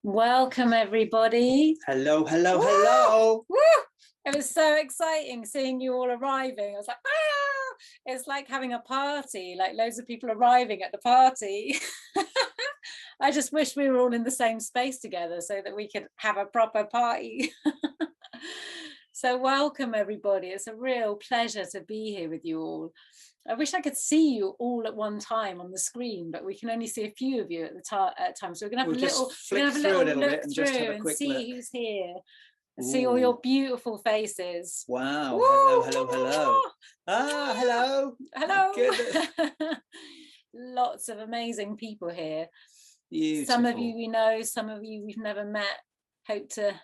Welcome, everybody. Hello, hello, Woo! hello. Woo! It was so exciting seeing you all arriving. I was like, ah! It's like having a party, like loads of people arriving at the party. I just wish we were all in the same space together so that we could have a proper party. So welcome, everybody. It's a real pleasure to be here with you all. I wish I could see you all at one time on the screen, but we can only see a few of you at the time. So we're going to have a little look through and see who's here and see all your beautiful faces. Wow. Woo! Hello, hello, hello. Ah, hello. Hello. Lots of amazing people here. Beautiful. Some of you we know, some of you we've never met. Hope to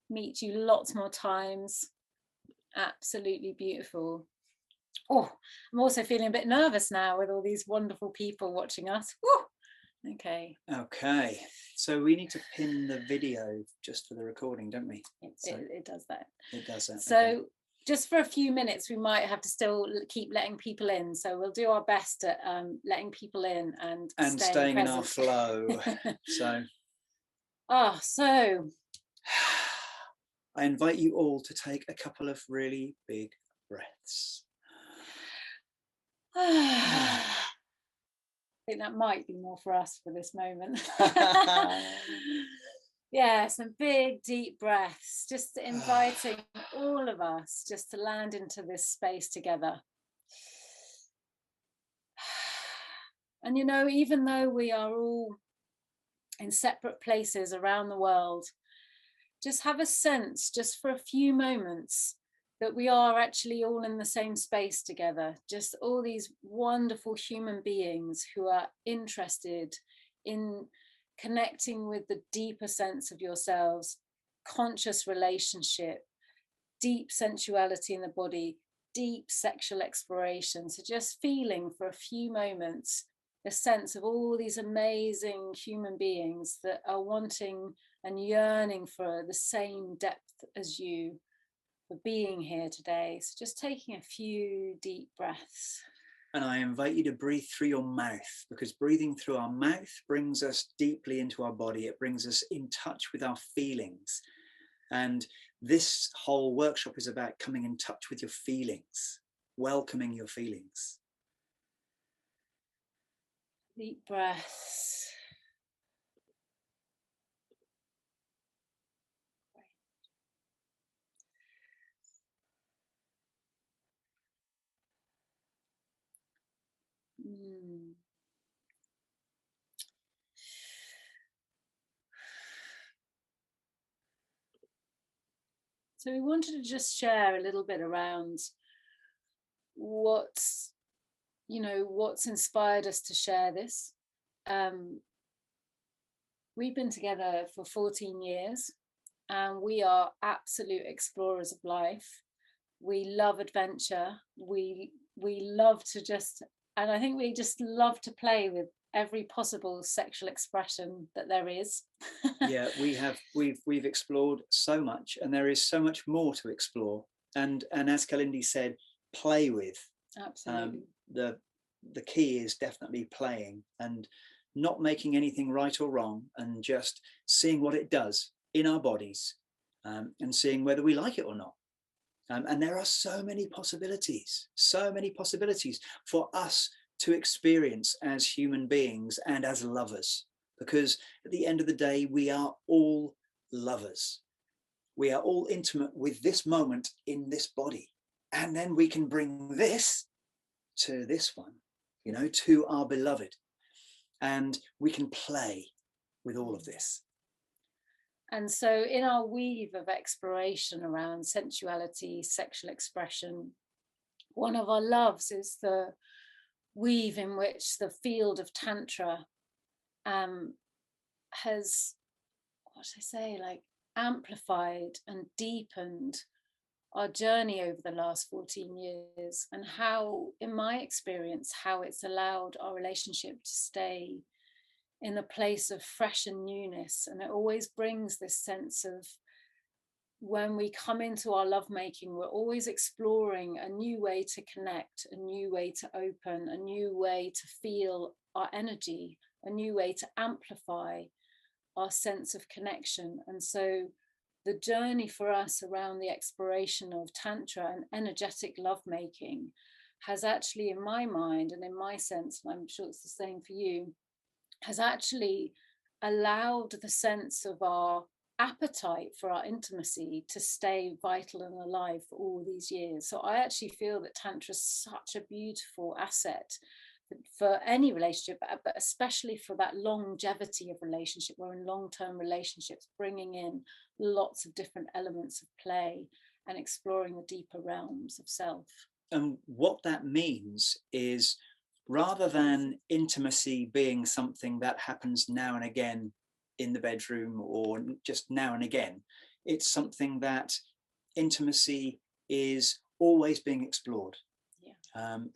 meet you lots more times. Absolutely beautiful. Oh, I'm also feeling a bit nervous now with all these wonderful people watching us. Woo! Okay, so we need to pin the video just for the recording, don't we? It does that. It does that. So okay. Just for a few minutes we might have to still keep letting people in, so we'll do our best at letting people in and staying in our flow. So I invite you all to take a couple of really big breaths. I think that might be more for us for this moment. Yeah, some big deep breaths, just inviting all of us just to land into this space together. And you know, even though we are all in separate places around the world, just have a sense, just for a few moments, that we are actually all in the same space together, just all these wonderful human beings who are interested in connecting with the deeper sense of yourselves, conscious relationship, deep sensuality in the body, deep sexual exploration. So just feeling for a few moments the sense of all these amazing human beings that are wanting and yearning for the same depth as you, for being here today. So just taking a few deep breaths. And I invite you to breathe through your mouth, because breathing through our mouth brings us deeply into our body. It brings us in touch with our feelings. And this whole workshop is about coming in touch with your feelings, welcoming your feelings. Deep breaths. So we wanted to just share a little bit around what's inspired us to share this. We've been together for 14 years and we are absolute explorers of life. We love adventure. We love to and I think we just love to play with every possible sexual expression that there is. Yeah, we've explored so much, and there is so much more to explore. And as Kalindi said, play with. Absolutely. The key is definitely playing and not making anything right or wrong, and just seeing what it does in our bodies, and seeing whether we like it or not. And there are so many possibilities for us to experience as human beings and as lovers, because at the end of the day, we are all lovers. We are all intimate with this moment in this body. And then we can bring this to this one, to our beloved. And we can play with all of this. And so in our weave of exploration around sensuality, sexual expression, one of our loves is the weave in which the field of Tantra has, amplified and deepened our journey over the last 14 years, and how, in my experience, how it's allowed our relationship to stay in a place of fresh and newness. And it always brings this sense of, when we come into our lovemaking, we're always exploring a new way to connect, a new way to open, a new way to feel our energy, a new way to amplify our sense of connection. And so the journey for us around the exploration of Tantra and energetic lovemaking has actually, in my mind and in my sense, and I'm sure it's the same for you, has actually allowed the sense of our appetite for our intimacy to stay vital and alive for all these years. So I actually feel that Tantra is such a beautiful asset for any relationship, but especially for that longevity of relationship. We're in long-term relationships, bringing in lots of different elements of play and exploring the deeper realms of self. And what that means is, rather than intimacy being something that happens now and again in the bedroom or just now and again, it's something that intimacy is always being explored.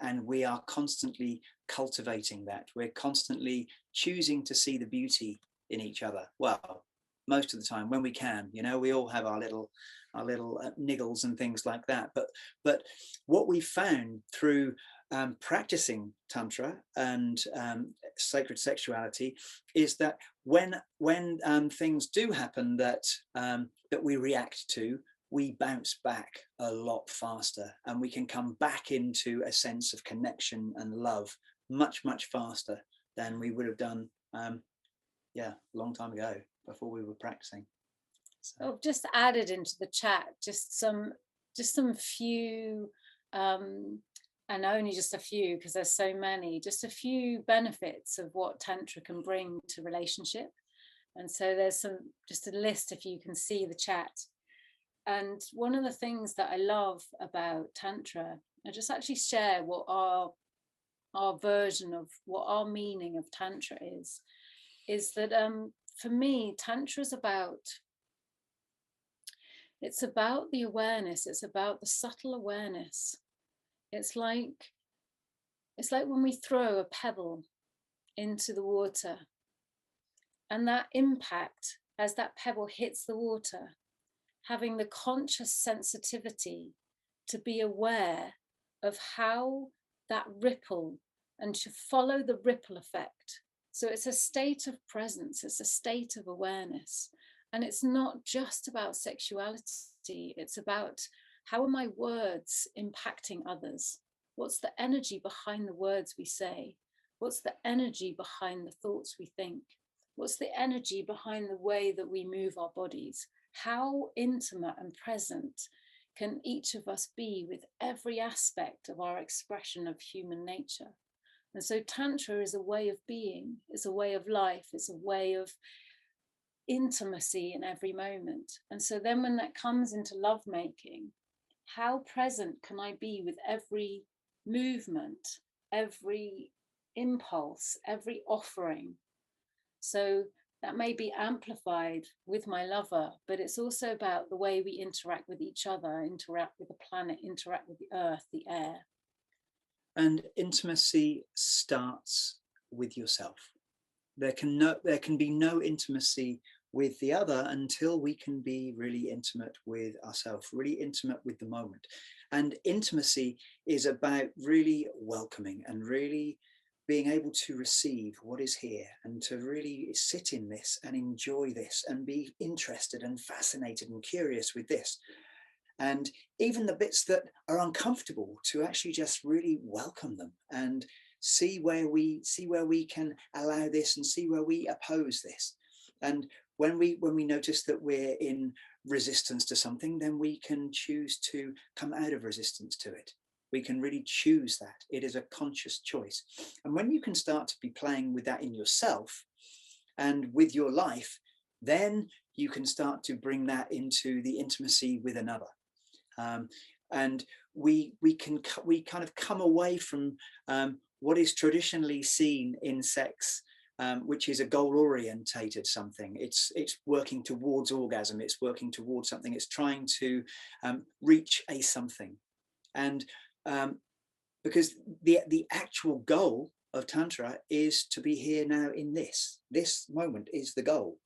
And we are constantly cultivating that. We're constantly choosing to see the beauty in each other. Well, most of the time when we can, you know, we all have our little niggles and things like that. But what we found through practicing Tantra and sacred sexuality is that when things do happen that that we react to, we bounce back a lot faster, and we can come back into a sense of connection and love much faster than we would have done a long time ago before we were practicing. So I've just added into the chat just some few and only just a few, because there's so many, just a few benefits of what Tantra can bring to relationship. And so there's just a list, if you can see the chat. And one of the things that I love about Tantra, I just actually share what our version of what our meaning of Tantra is that for me, Tantra is it's about the awareness, it's about the subtle awareness. It's like when we throw a pebble into the water, and that impact as that pebble hits the water, having the conscious sensitivity to be aware of how that ripple, and to follow the ripple effect. So it's a state of presence, it's a state of awareness. And it's not just about sexuality, it's about how are my words impacting others? What's the energy behind the words we say? What's the energy behind the thoughts we think? What's the energy behind the way that we move our bodies? How intimate and present can each of us be with every aspect of our expression of human nature? And so Tantra is a way of being, it's a way of life, it's a way of intimacy in every moment. And so then when that comes into lovemaking, how present can I be with every movement, every impulse, every offering? So that may be amplified with my lover, but it's also about the way we interact with each other, interact with the planet, interact with the earth, the air. And intimacy starts with yourself. There can be no intimacy with the other until we can be really intimate with ourselves, really intimate with the moment. And intimacy is about really welcoming and really being able to receive what is here, and to really sit in this and enjoy this and be interested and fascinated and curious with this. And even the bits that are uncomfortable, to actually just really welcome them and see where we can allow this and see where we oppose this. And when we notice that we're in resistance to something, then we can choose to come out of resistance to it. We can really choose that. It is a conscious choice. And when you can start to be playing with that in yourself and with your life, then you can start to bring that into the intimacy with another. And we kind of come away from what is traditionally seen in sex, which is a goal-orientated something. It's working towards orgasm. It's working towards something. It's trying to reach a something. And because the actual goal of Tantra is to be here now in this moment is the goal.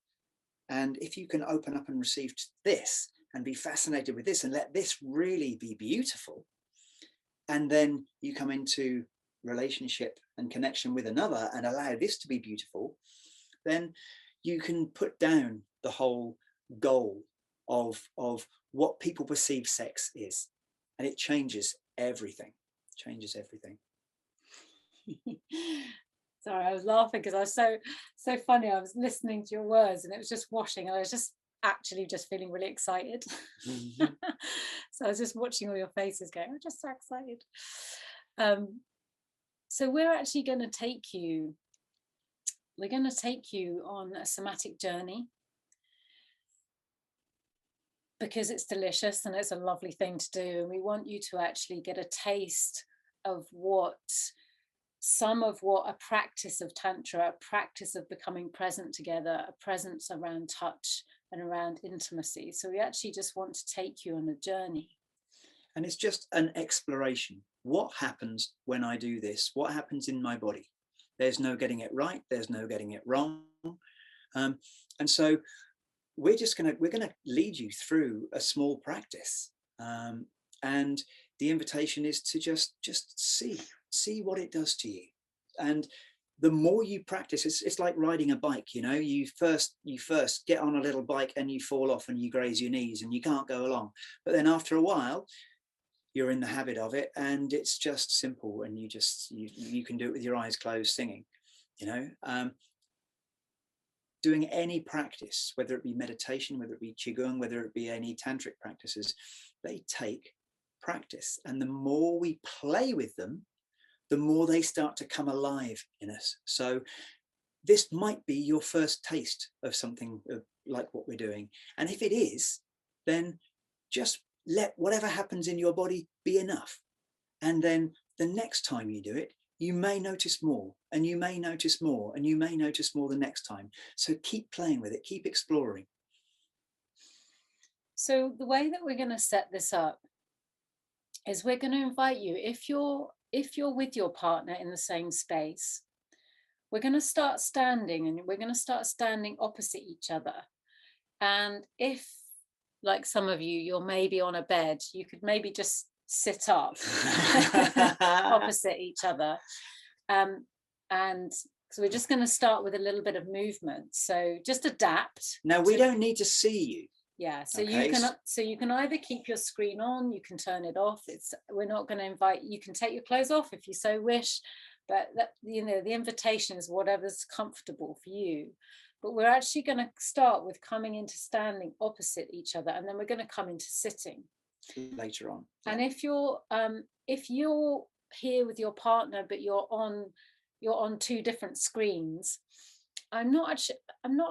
And if you can open up and receive this and be fascinated with this and let this really be beautiful, and then you come into relationship and connection with another and allow this to be beautiful, then you can put down the whole goal of what people perceive sex is, and it changes everything. Changes everything. Sorry, I was laughing because I was so funny. I was listening to your words and it was just washing, and I was just actually just feeling really excited. Mm-hmm. So I was just watching all your faces going, I'm just so excited. So we're actually going to take you, on a somatic journey, because it's delicious and it's a lovely thing to do, and we want you to actually get a taste of some of what a practice of Tantra, a practice of becoming present together, a presence around touch and around intimacy. So we actually just want to take you on a journey. And it's just an exploration. What happens when I do this? What happens in my body? There's no getting it right. There's no getting it wrong. And so we're gonna lead you through a small practice. And the invitation is to just see what it does to you. And the more you practice, it's like riding a bike. You know, you first get on a little bike and you fall off and you graze your knees and you can't go along. But then after a while, you're in the habit of it, and it's just simple, and you can do it with your eyes closed, singing. You know, doing any practice, whether it be meditation, whether it be qigong, whether it be any tantric practices, they take practice, and the more we play with them, the more they start to come alive in us. So this might be your first taste of something like what we're doing, and if it is, then just let whatever happens in your body be enough, and then the next time you do it, you may notice more, and you may notice more, and you may notice more the next time. So keep playing with it, keep exploring. So the way that we're going to set this up is we're going to invite you, if you're with your partner in the same space, we're going to start standing, and we're going to start standing opposite each other. And if, like some of you, you're maybe on a bed, you could maybe just sit up opposite each other. And so we're just going to start with a little bit of movement. So just adapt. Now we don't need to see you. Yeah, so okay. you can either keep your screen on, you can turn it off. We're not going to invite, you can take your clothes off if you so wish, but the invitation is whatever's comfortable for you. But we're actually going to start with coming into standing opposite each other, and then we're going to come into sitting later on. And if you're here with your partner, but you're on two different screens, I'm not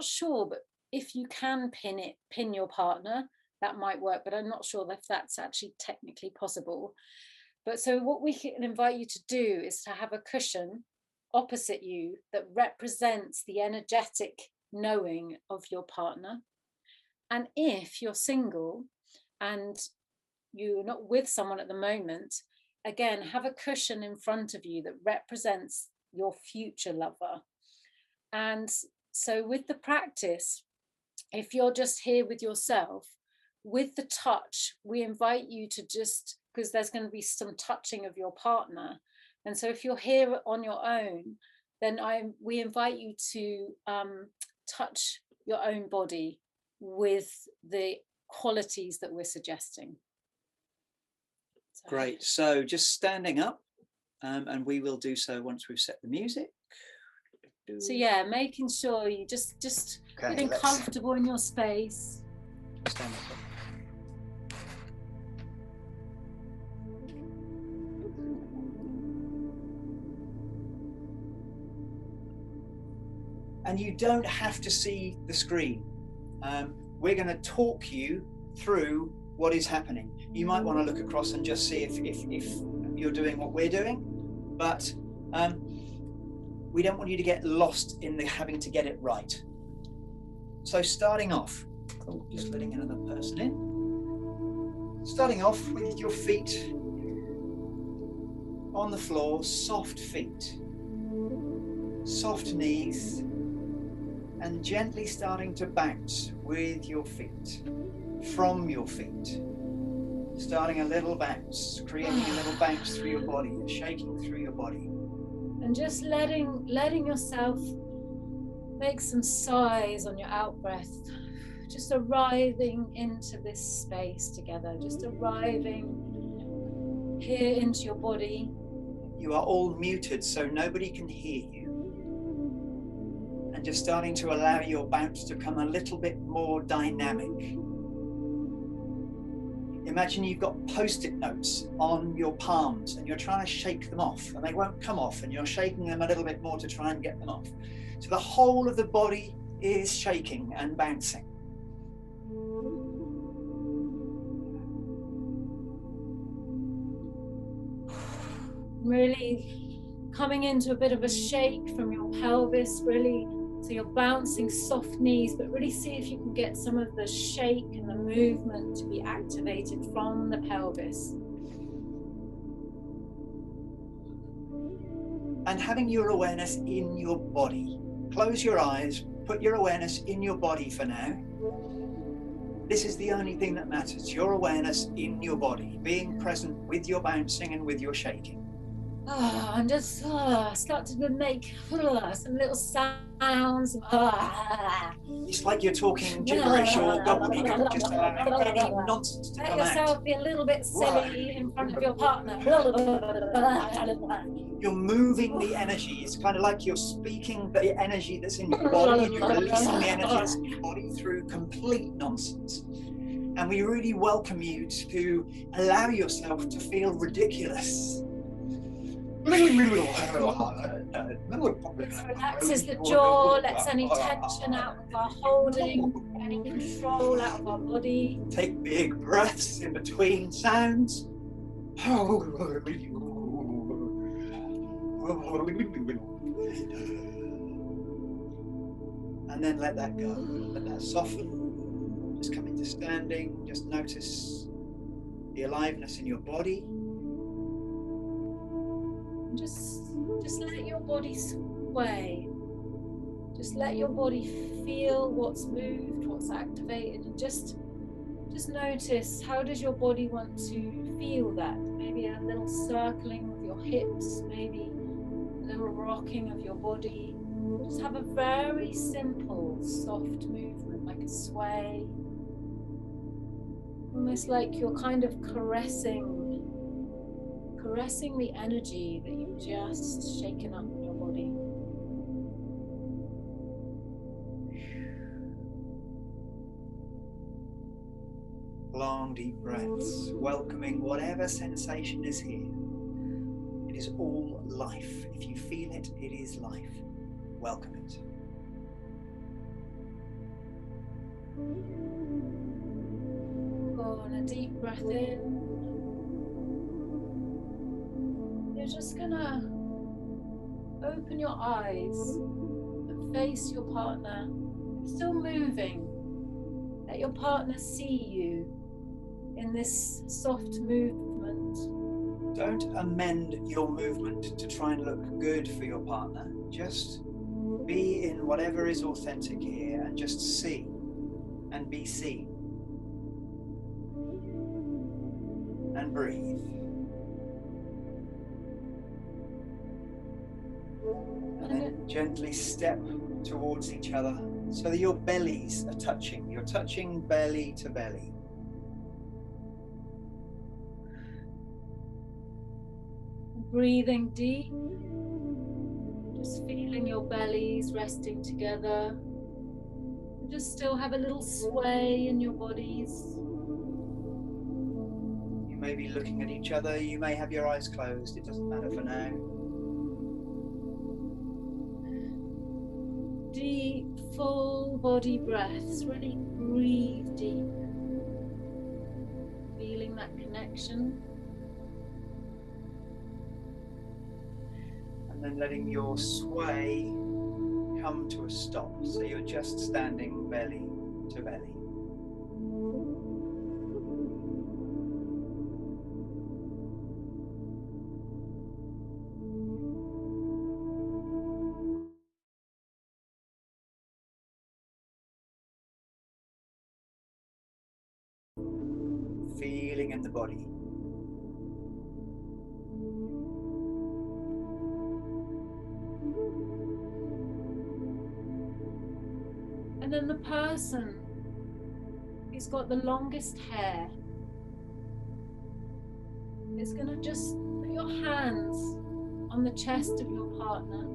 sure, but if you can pin your partner, that might work, but I'm not sure if that's actually technically possible. But so what we can invite you to do is to have a cushion opposite you that represents the energetic knowing of your partner. And if you're single and you're not with someone at the moment, again, have a cushion in front of you that represents your future lover. And so with the practice, if you're just here with yourself, with the touch, we invite you to just, because there's going to be some touching of your partner. And so if you're here on your own, then we invite you to touch your own body with the qualities that we're suggesting. Great. So just standing up, and we will do so once we've set the music. So yeah, making sure you just getting comfortable in your space. Stand up. And you don't have to see the screen. We're going to talk you through what is happening. You might want to look across and just see if you're doing what we're doing, but we don't want you to get lost in the having to get it right. So starting off, just letting another person in. Starting off with your feet on the floor, soft feet, soft knees, and gently starting to bounce with your feet, from your feet. Starting a little bounce, creating a little bounce through your body, shaking through your body. And just letting yourself Make some sighs on your out breath, just arriving into this space together, just arriving here into your body. You are all muted so nobody can hear you. And just starting to allow your bounce to become a little bit more dynamic. Imagine you've got post-it notes on your palms and you're trying to shake them off and they won't come off, and you're shaking them a little bit more to try and get them off. So the whole of the body is shaking and bouncing. Really coming into a bit of a shake from your pelvis, really, so you're bouncing soft knees, but really see if you can get some of the shake and the movement to be activated from the pelvis. And having your awareness in your body. Close your eyes, put your awareness in your body for now. This is the only thing that matters, your awareness in your body, being present with your bouncing and with your shaking. And just start to make some little sounds. It's like you're talking gibberish or gobbledygook, just allowing any nonsense to Let come yourself out. be a little bit silly in front of your partner. You're moving the energy. It's kind of like you're speaking the energy that's in your body and you're releasing the energy that's in your body through complete nonsense. And we really welcome you to allow yourself to feel ridiculous. Relaxes the jaw, lets any tension out of our holding, any control out of our body. Take big breaths in between sounds. And then let that go. Let that soften. Just come into standing. Just notice the aliveness in your body. Just let your body sway. Just let your body feel what's moved, what's activated, and just notice, how does your body want to feel that? Maybe a little circling with your hips, maybe a little rocking of your body. Just have a very simple, soft movement, like a sway. Almost like you're kind of caressing the energy that you've just shaken up in your body. Long, deep breaths, welcoming whatever sensation is here. It is all life. If you feel it, it is life. Welcome it. Go on a deep breath in. You're just gonna open your eyes and face your partner. You're still moving. Let your partner see you in this soft movement. Don't amend your movement to try and look good for your partner. Just be in whatever is authentic here and just see and be seen. And breathe. And then gently step towards each other so that your bellies are touching. You're touching belly to belly. Breathing deep. Just feeling your bellies resting together. Just still have a little sway in your bodies. You may be looking at each other. You may have your eyes closed. It doesn't matter for now. Deep, full body breaths. Really breathe deep. Feeling that connection. And then letting your sway come to a stop. So you're just standing belly to belly. Feeling in the body. And then the person who's got the longest hair is going to just put your hands on the chest of your partner.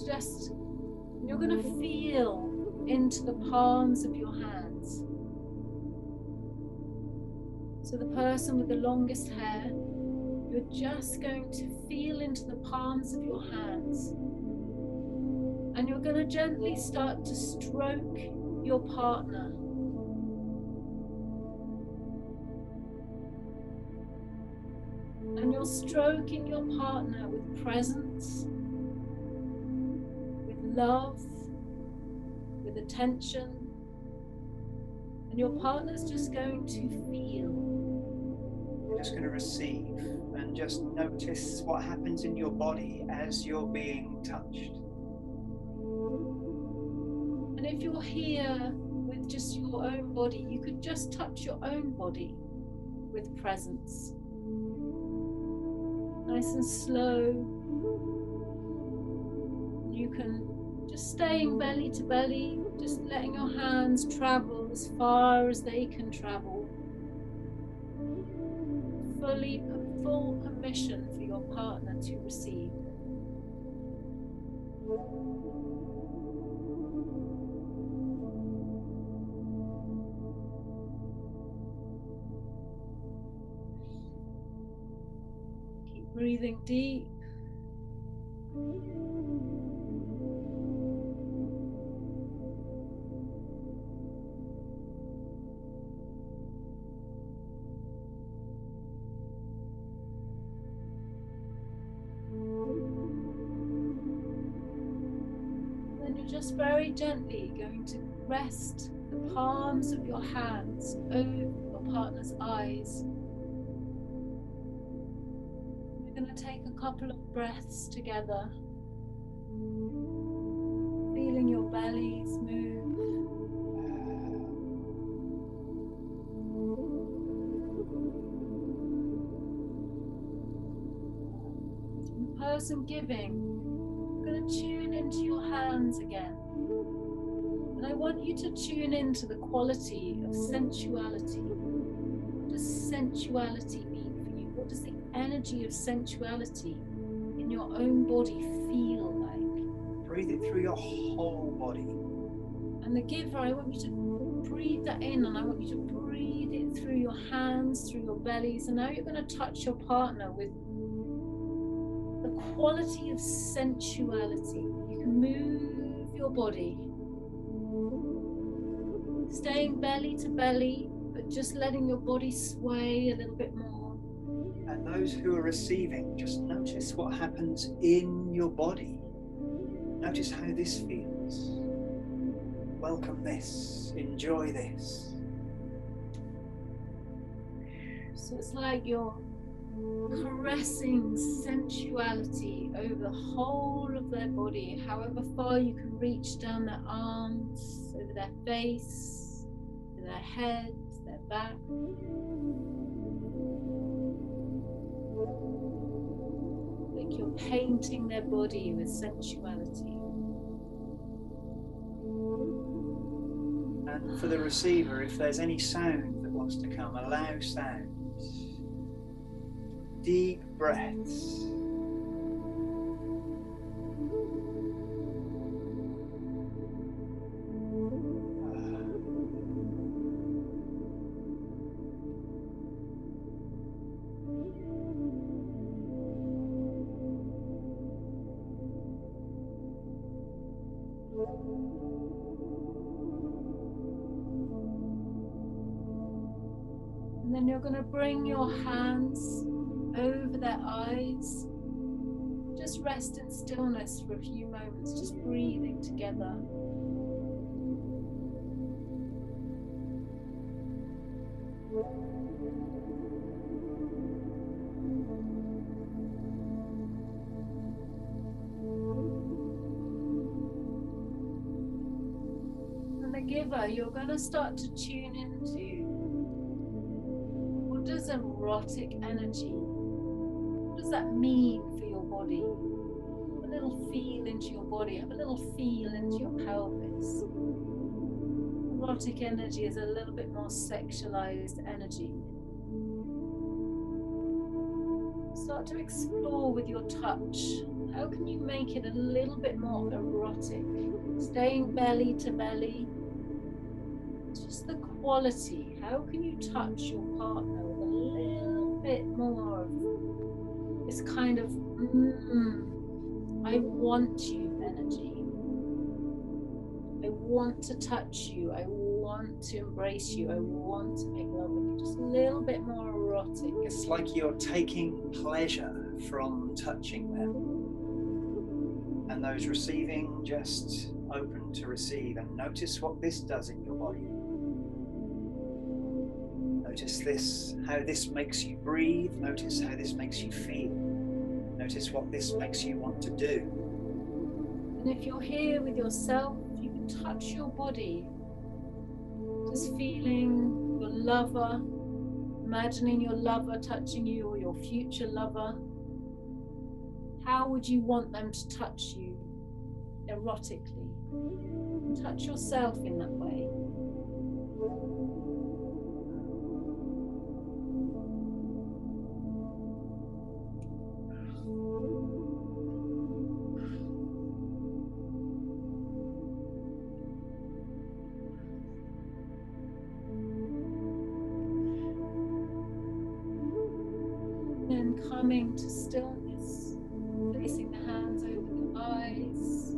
Just, and you're going to feel into the palms of your hands. So the person with the longest hair, you're just going to feel into the palms of your hands. And you're going to gently start to stroke your partner. And you're stroking your partner with presence, with love, with attention. And your partner's just going to feel. You're just going to receive and just notice what happens in your body as you're being touched. And if you're here with just your own body, you could just touch your own body with presence. Nice and slow. You can just staying belly to belly, just letting your hands travel as far as they can travel. Full permission for your partner to receive. Keep breathing deep. Then you're just very gently going to rest the palms of your hands over your partner's eyes. We're going to take a couple of breaths together, feeling your bellies move. And the person giving, you're going to tune into your hands again. And I want you to tune into the quality of sensuality. What does sensuality mean for you? What does the energy of sensuality in your own body feel like? Breathe it through your whole body. And the giver, I want you to breathe that in, and I want you to breathe it through your hands, through your bellies. And now you're going to touch your partner with the quality of sensuality. You can move your body, staying belly to belly, but just letting your body sway a little bit more. And those who are receiving, just notice what happens in your body. Notice how this feels. Welcome this. Enjoy this. So it's like you're caressing sensuality over the whole of their body, however far you can reach down their arms, over their face, to their head, their back. Like you're painting their body with sensuality. And for the receiver, if there's any sound that wants to come, allow sound. Deep breaths. And then you're going to bring your hands over their eyes. Just rest in stillness for a few moments, just breathing together. And the giver, you're going to start to tune into what does erotic energy, what does that mean for your body? Have a little feel into your body, have a little feel into your pelvis. erotic energy is a little bit more sexualized energy. Start to explore with your touch. How can you make it a little bit more erotic? Staying belly to belly. Just the quality. How can you touch your partner with a little bit more of this kind of I want you energy. I want to touch you. I want to embrace you. I want to make love with you. Just a little bit more erotic. It's like you're taking pleasure from touching them. And those receiving, just open to receive, and notice what this does in your body. Notice this, how this makes you breathe. Notice how this makes you feel. Notice what this makes you want to do. And if you're here with yourself, you can touch your body. Just feeling your lover, imagining your lover touching you, or your future lover. How would you want them to touch you erotically? And touch yourself in that way. Then coming to stillness, placing the hands over the eyes.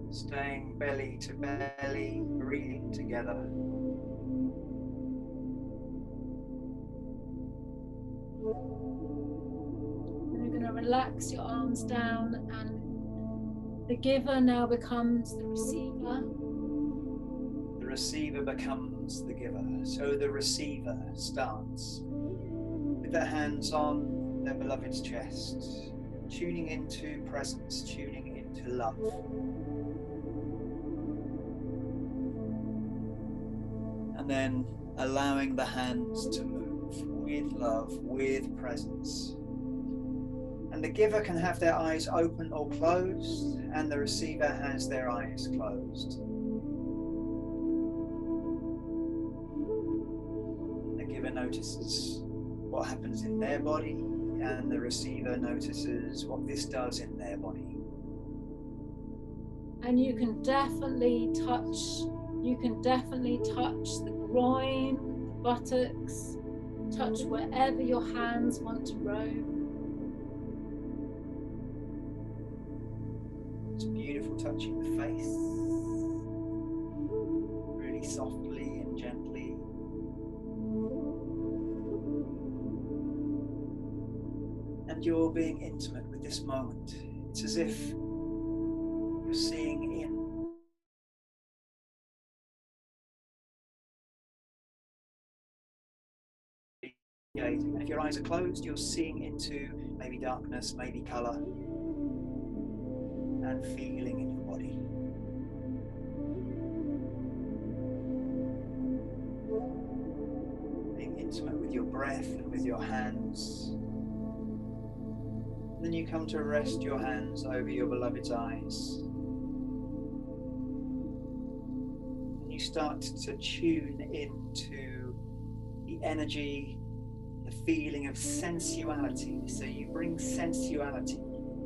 Staying belly to belly, breathing together. Then you're going to relax your arms down, and the giver now becomes the receiver. The receiver becomes the giver. So the receiver starts with their hands on their beloved's chest, tuning into presence, tuning into love. And then allowing the hands to move with love, with presence. And the giver can have their eyes open or closed, and the receiver has their eyes closed. The giver notices what happens in their body, and the receiver notices what this does in their body. And you can definitely touch the groin, the buttocks, touch wherever your hands want to roam. It's beautiful touching the face, really softly and gently. And you're being intimate with this moment. It's as if you're seeing in. And if your eyes are closed, you're seeing into maybe darkness, maybe colour, and feeling in your body. Being intimate with your breath and with your hands. And then you come to rest your hands over your beloved's eyes. And you start to tune into the energy, the feeling of sensuality. So you bring sensuality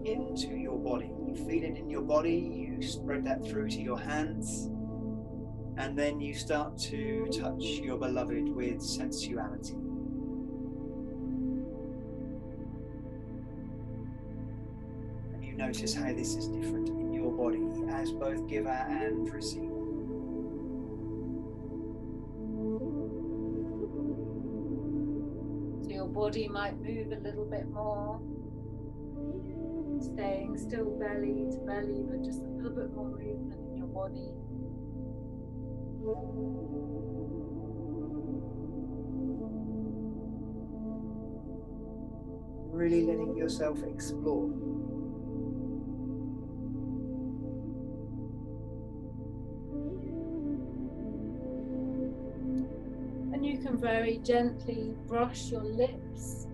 into your body. You feel it in your body, you spread that through to your hands, and then you start to touch your beloved with sensuality. And you notice how this is different in your body as both giver and receiver. Your body might move a little bit more, staying still belly to belly, but just a little bit more movement in your body. Really letting yourself explore. And you can very gently brush your lips,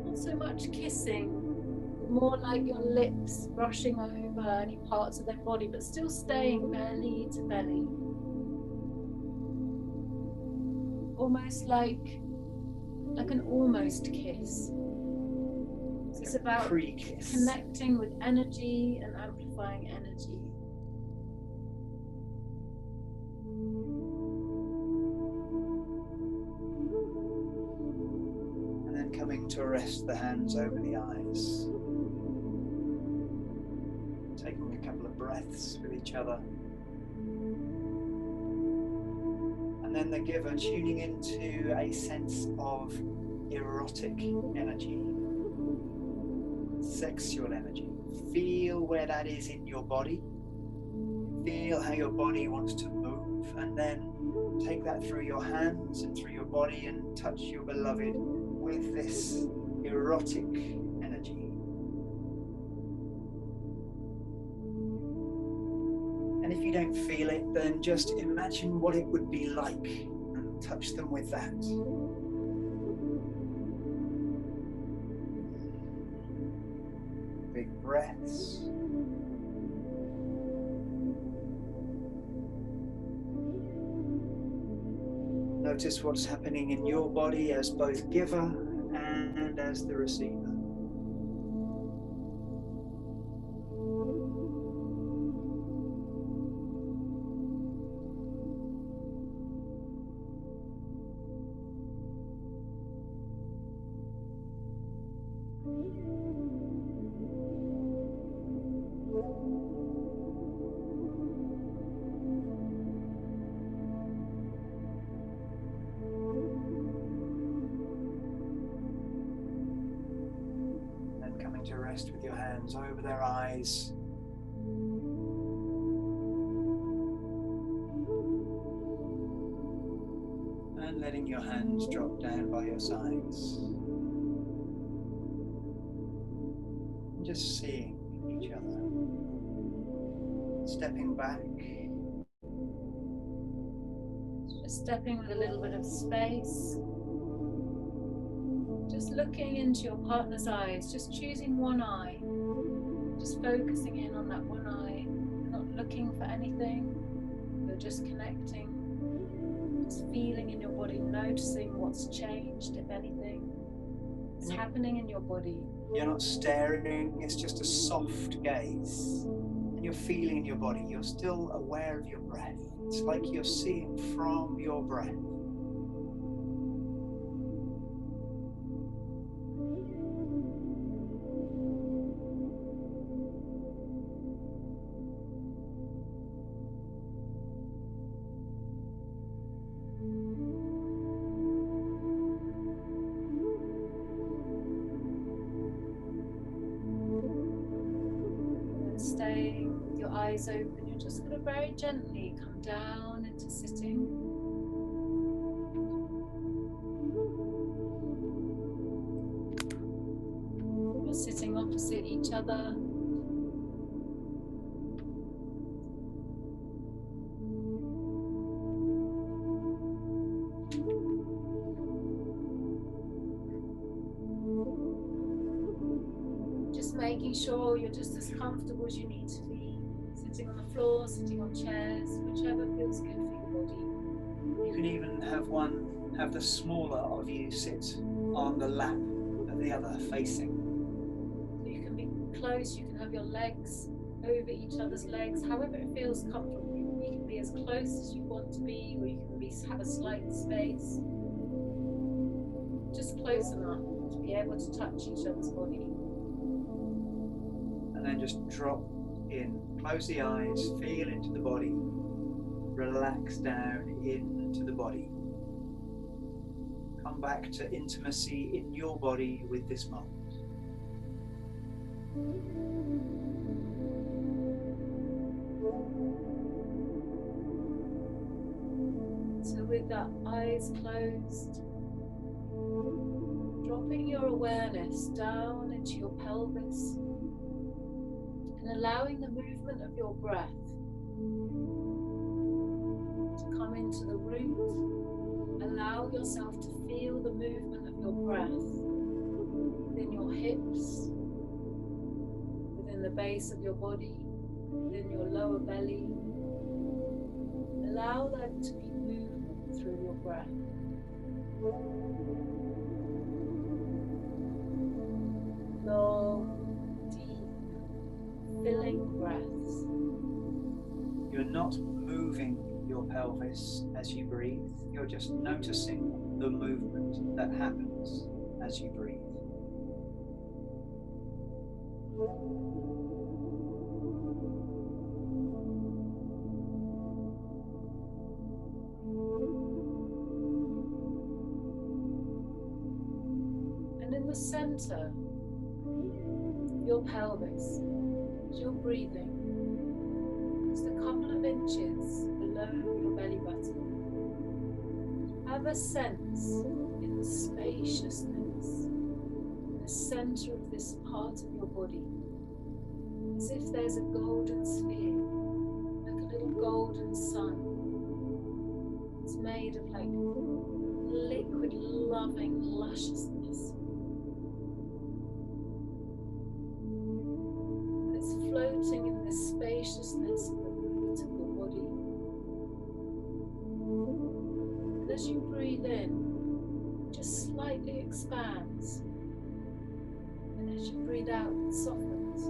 not so much kissing, more like your lips brushing over any parts of their body, but still staying belly to belly. Almost like an almost kiss. It's about pre-kiss. connecting with energy and amplifying energy. And then coming to rest the hands over the eyes. Taking a couple of breaths with each other. And then the giver tuning into a sense of erotic energy, sexual energy. Feel where that is in your body. Feel how your body wants to move, and then take that through your hands and through your body and touch your beloved with this erotic energy. And if you don't feel it, then just imagine what it would be like and touch them with that. Big breaths. Notice what's happening in your body as both giver and as the receiver. Coming to rest with your hands over their eyes. And letting your hands drop down by your sides. And just seeing each other. Stepping back. Just stepping with a little bit of space. Just looking into your partner's eyes, just choosing one eye, just focusing in on that one eye, not looking for anything, you're just connecting, just feeling in your body, noticing what's changed, if anything, what's happening in your body. You're not staring, it's just a soft gaze, and you're feeling in your body, you're still aware of your breath. It's like you're seeing from your breath. Staying with your eyes open, you're just going to very gently come down into sitting. You're sitting opposite each other. Just making sure you're just as comfortable as you need to be. Sitting on the floor, sitting on chairs, whichever feels good for your body. You can even have the smaller of you sit on the lap of the other facing. You can be close, you can have your legs over each other's legs, however it feels comfortable. You can be as close as you want to be, or you can have a slight space. Just close enough to be able to touch each other's body. And then just drop in. Close the eyes, feel into the body, relax down into the body. Come back to intimacy in your body with this moment. So with the eyes closed, dropping your awareness down into your pelvis and allowing the movement of your breath to come into the root. Allow yourself to feel the movement of your breath within your hips, in the base of your body, within your lower belly. Allow there to be movement through your breath. Long, deep, filling breaths. You're not moving your pelvis as you breathe, you're just noticing the movement that happens as you breathe. And in the center, your pelvis, as you're breathing, just a couple of inches below your belly button, have a sense in the spaciousness, in the center of this part of your body, as if there's a golden sphere, like a little golden sun. It's made of like liquid, loving lusciousness. And it's floating in this spaciousness of the root of your body. And as you breathe in, it just slightly expands. And as you breathe out, it softens.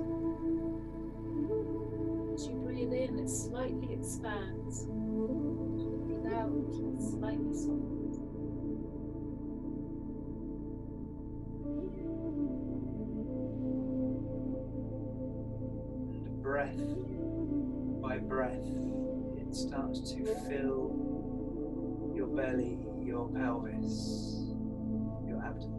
As you breathe in, it slightly expands. As you breathe out, it slightly softens. And breath by breath, it starts to fill your belly, your pelvis, your abdomen.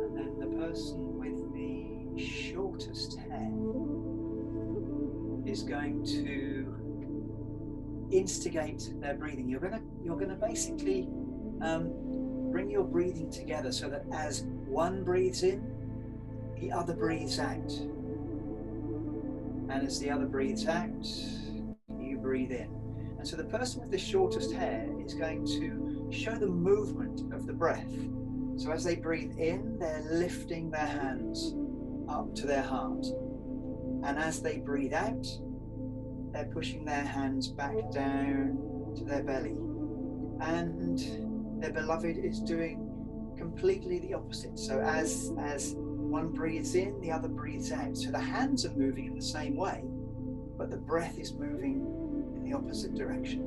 And then the person with the shortest hair is going to instigate their breathing. You're gonna basically bring your breathing together so that as one breathes in, the other breathes out, and as the other breathes out, you breathe in. And so the person with the shortest hair is going to show the movement of the breath. So as they breathe in, they're lifting their hands up to their heart, and as they breathe out, they're pushing their hands back down to their belly. And their beloved is doing completely the opposite. So as one breathes in, the other breathes out. So the hands are moving in the same way, but the breath is moving in the opposite direction.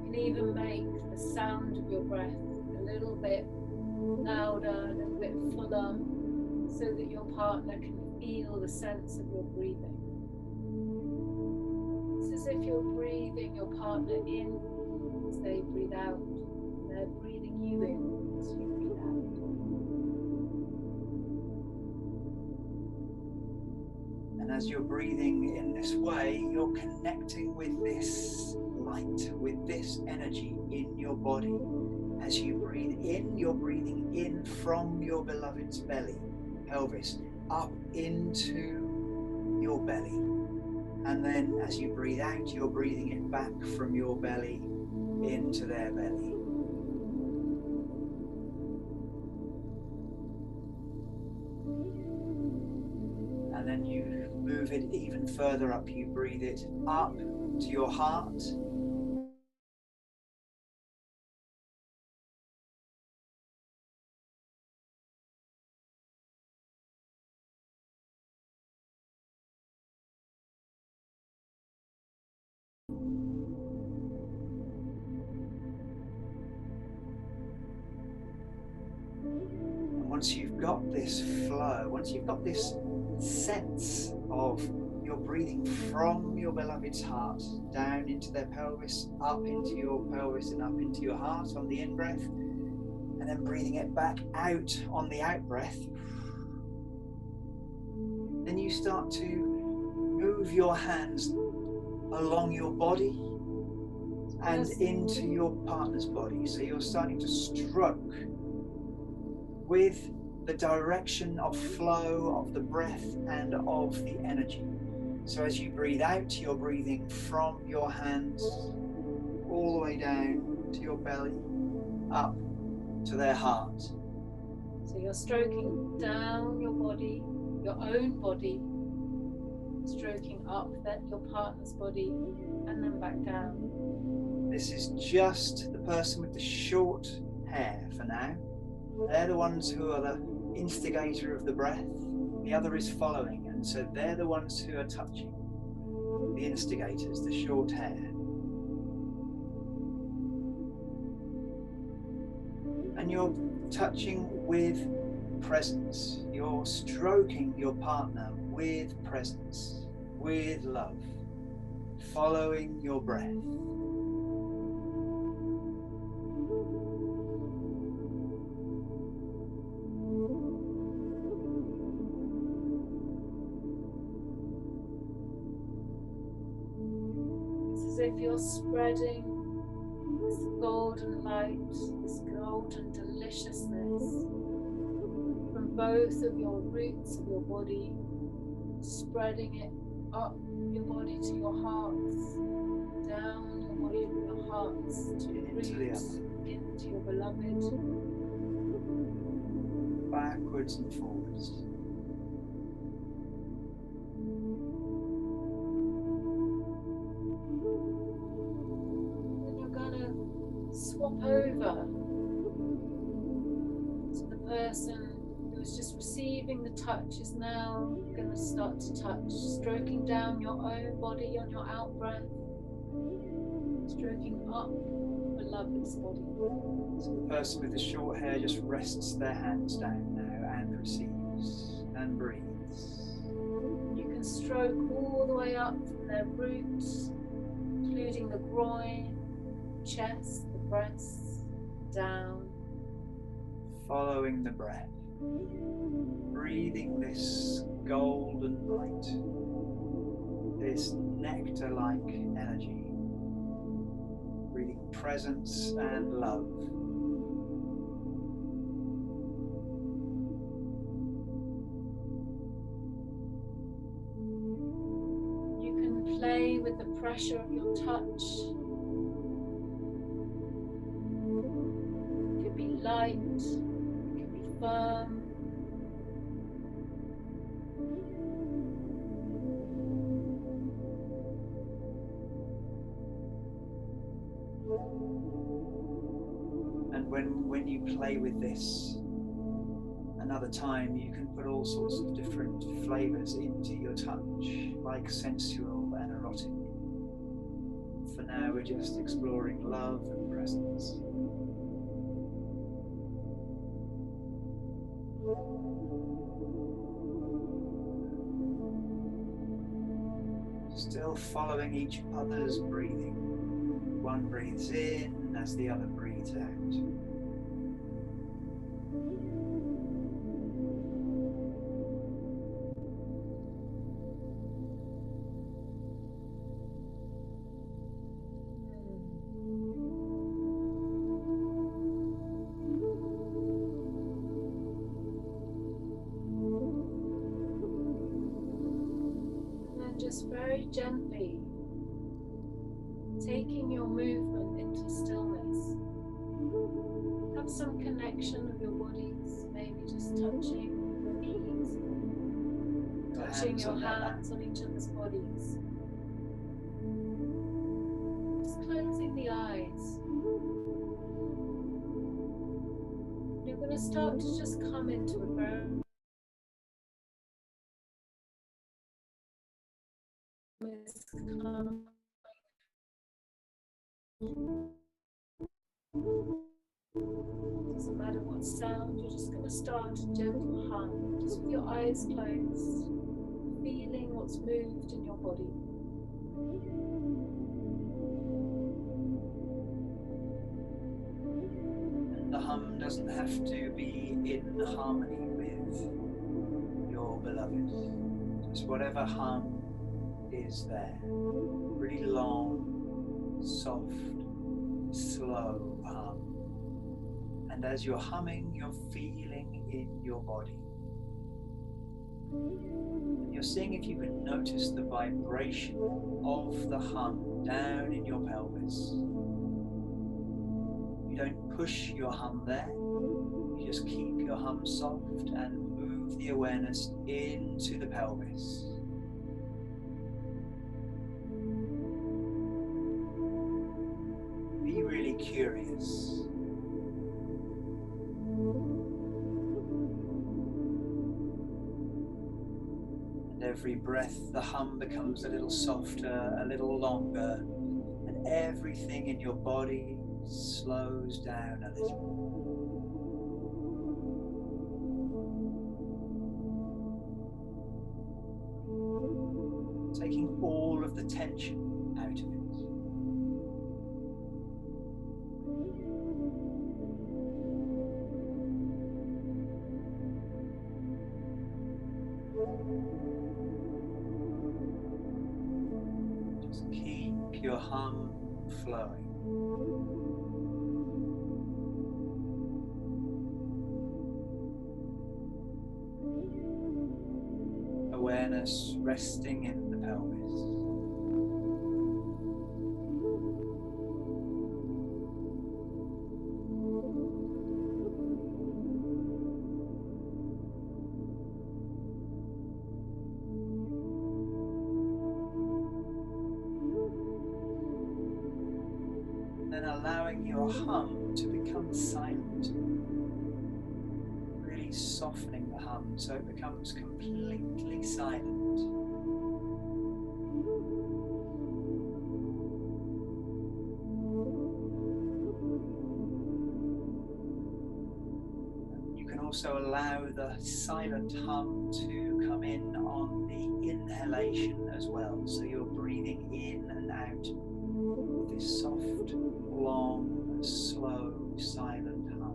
You can even make the sound of your breath a little bit louder, a little bit fuller, so that your partner can feel the sense of your breathing. It's as if you're breathing your partner in as they breathe out, and they're breathing you in as you breathe out. And as you're breathing in this way, you're connecting with this light, with this energy in your body. As you breathe in, you're breathing in from your beloved's belly, pelvis, up into your belly. And then as you breathe out, you're breathing it back from your belly into their belly. And then you move it even further up. You breathe it up to your heart. And once you've got this flow, once you've got this sense of you're breathing from your beloved's heart down into their pelvis, up into your pelvis and up into your heart on the in-breath, and then breathing it back out on the out-breath. Then you start to move your hands along your body and into your partner's body. So you're starting to stroke with the direction of flow of the breath and of the energy. So as you breathe out, you're breathing from your hands all the way down to your belly, up to their heart. So you're stroking down your body, your own body, stroking up your partner's body, and then back down. This is just the person with the short hair for now. They're the ones who are the instigator of the breath. The other is following, and so they're the ones who are touching. The instigators, the short hair. And you're touching with presence. You're stroking your partner with presence, with love, following your breath. It's as if you're spreading this golden light, this golden deliciousness from both of your roots of your body, spreading it up your body to your hearts, down your body from your hearts to your roots, into your beloved. Backwards and forwards. Then you're gonna swap over to the person who was just receiving the touch is now going to start to touch, stroking down your own body on your out breath, stroking up your beloved's body. So the person with the short hair just rests their hands down now and receives and breathes. You can stroke all the way up from their roots, including the groin, chest, the breasts, down. Following the breath. Breathing this golden light, this nectar-like energy. Breathing presence and love. You can play with the pressure of your touch. It could be light, it could be firm. And when you play with this, another time you can put all sorts of different flavors into your touch, like sensual and erotic. For now, we're just exploring love and presence. Still following each other's breathing. One breathes in as the other breathes out. And then just very gently taking your movement into stillness. Have some connection of your bodies, maybe just touching your knees, touching your hands on each other's bodies. Just closing the eyes. You're going to start to just come into a very doesn't matter what sound, you're just going to start a gentle hum, just with your eyes closed, feeling what what's moved in your body. And the hum doesn't have to be in harmony with your beloved. Just whatever hum is there. Really long, soft, slow hum. And as you're humming, you're feeling in your body. And you're seeing if you can notice the vibration of the hum down in your pelvis. You don't push your hum there. You just keep your hum soft and move the awareness into the pelvis. Be really curious. And every breath, the hum becomes a little softer, a little longer, and everything in your body slows down a little. Taking all of the tension out of it. Just keep your hum flowing. Awareness resting in the pelvis. Then allowing your hum to become silent. Really softening the hum so it becomes completely silent. You can also allow the silent hum to come in on the inhalation as well. So you're breathing in and out with this soft, long, slow, silent hum.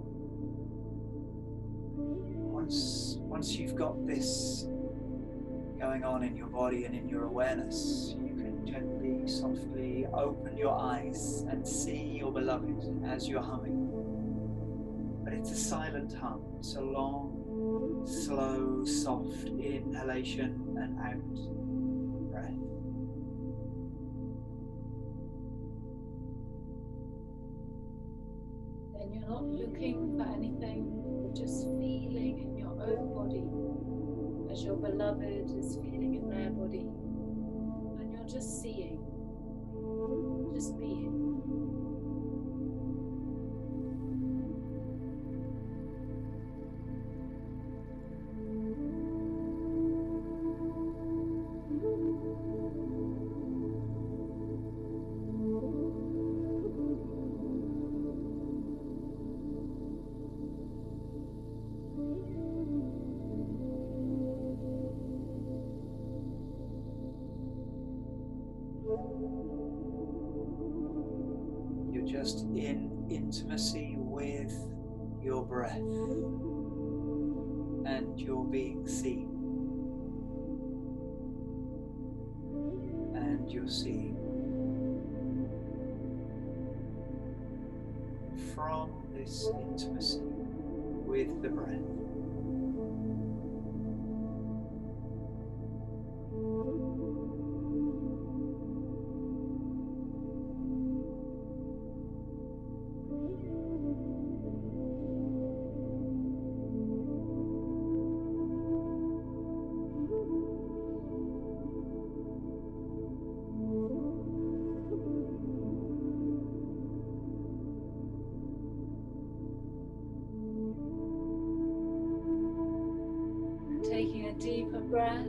Once you've got this going on in your body and in your awareness, you can gently, softly open your eyes and see your beloved as you're humming. But it's a silent hum. It's a long, slow, soft inhalation and out breath. And you're not looking for anything, you're just feeling in your own body as your beloved is feeling in their body. And you're just seeing, just being. You're just in intimacy with your breath, and you're being seen, and you're seeing. From this intimacy with the breath, Taking a deeper breath,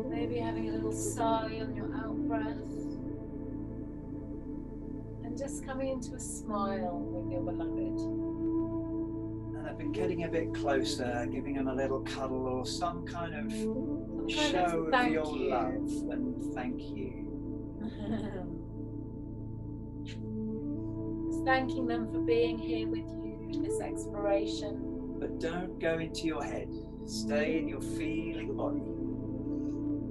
maybe having a little sigh on your out breath, and just coming into a smile with your beloved. and I've been getting a bit closer, giving them a little cuddle or some kind of show of Thank your you. love and thank you. Just thanking them for being here with you in this exploration. But don't go into your head. Stay in your feeling body.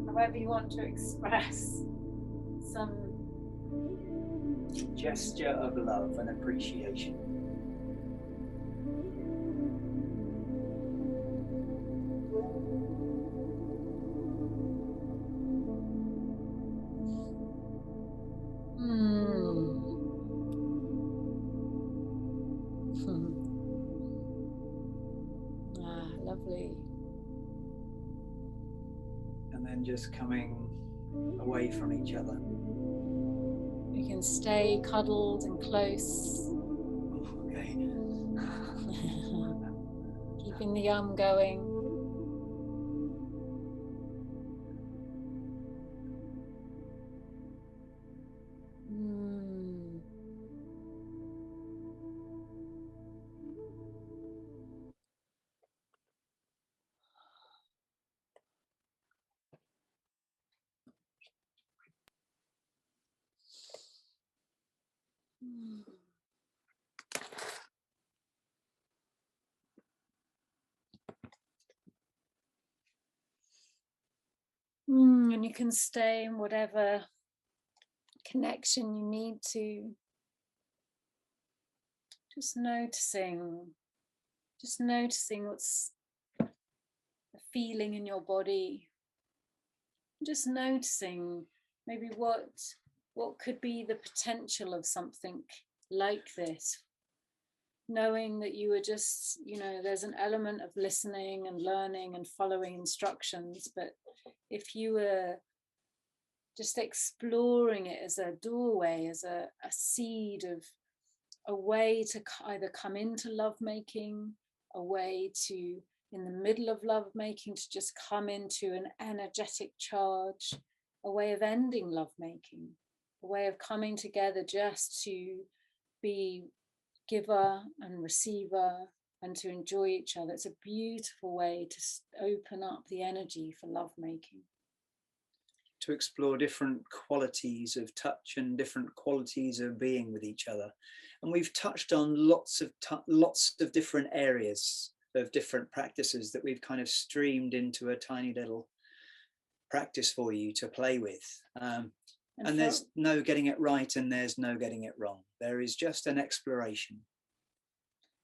However you want to express some gesture of love and appreciation. Lovely. And then just coming away from each other. You can stay cuddled and close. Okay. Keeping the going. And you can stay in whatever connection you need to. Just noticing what's the feeling in your body. Just noticing maybe what could be the potential of something like this. Knowing that you are just, there's an element of listening and learning and following instructions, but if you were just exploring it as a doorway, as a seed of a way to either come into lovemaking, a way to, in the middle of lovemaking, to just come into an energetic charge, a way of ending lovemaking, a way of coming together just to be giver and receiver and to enjoy each other. It's a beautiful way to open up the energy for lovemaking. To explore different qualities of touch and different qualities of being with each other. And we've touched on lots of different areas of different practices that we've kind of streamed into a tiny little practice for you to play with. And there's no getting it right and there's no getting it wrong. There is just an exploration.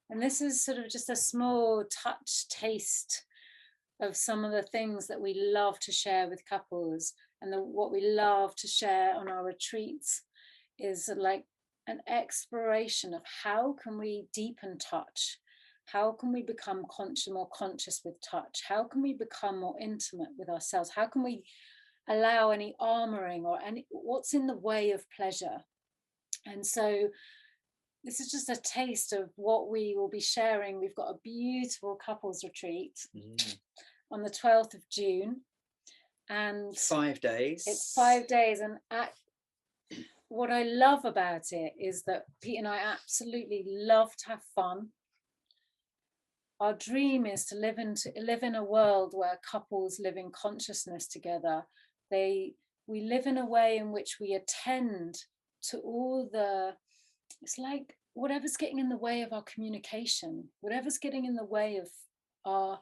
And this is sort of just a small touch taste of some of the things that we love to share with couples. And what we love to share on our retreats is like an exploration of how can we deepen touch? How can we become more conscious with touch? How can we become more intimate with ourselves? How can we allow any armoring or what's in the way of pleasure? And so this is just a taste of what we will be sharing. We've got a beautiful couples retreat on the 12th of June. And 5 days. It's 5 days. And what I love about it is that Pete and I absolutely love to have fun. Our dream is to live in a world where couples live in consciousness together. We live in a way in which we attend to all it's like whatever's getting in the way of our communication, whatever's getting in the way of our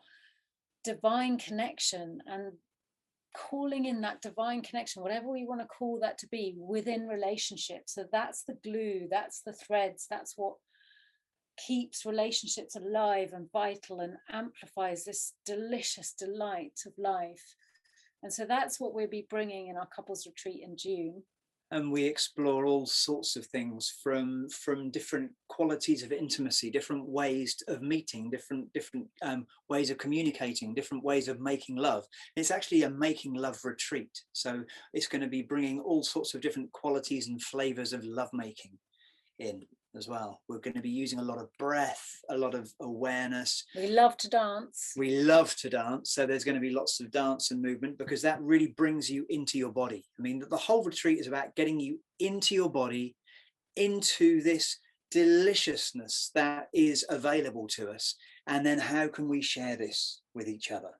divine connection, and calling in that divine connection, whatever we want to call that to be, within relationships. So that's the glue, that's the threads, that's what keeps relationships alive and vital and amplifies this delicious delight of life. And so that's what we'll be bringing in our couples retreat in June. And we explore all sorts of things from different qualities of intimacy, different ways of meeting, different ways of communicating, different ways of making love. It's actually a making love retreat. So it's going to be bringing all sorts of different qualities and flavors of lovemaking in as well. We're going to be using a lot of breath, a lot of awareness. We love to dance. So there's going to be lots of dance and movement, because that really brings you into your body. I mean, the whole retreat is about getting you into your body, into this deliciousness that is available to us. And then how can we share this with each other?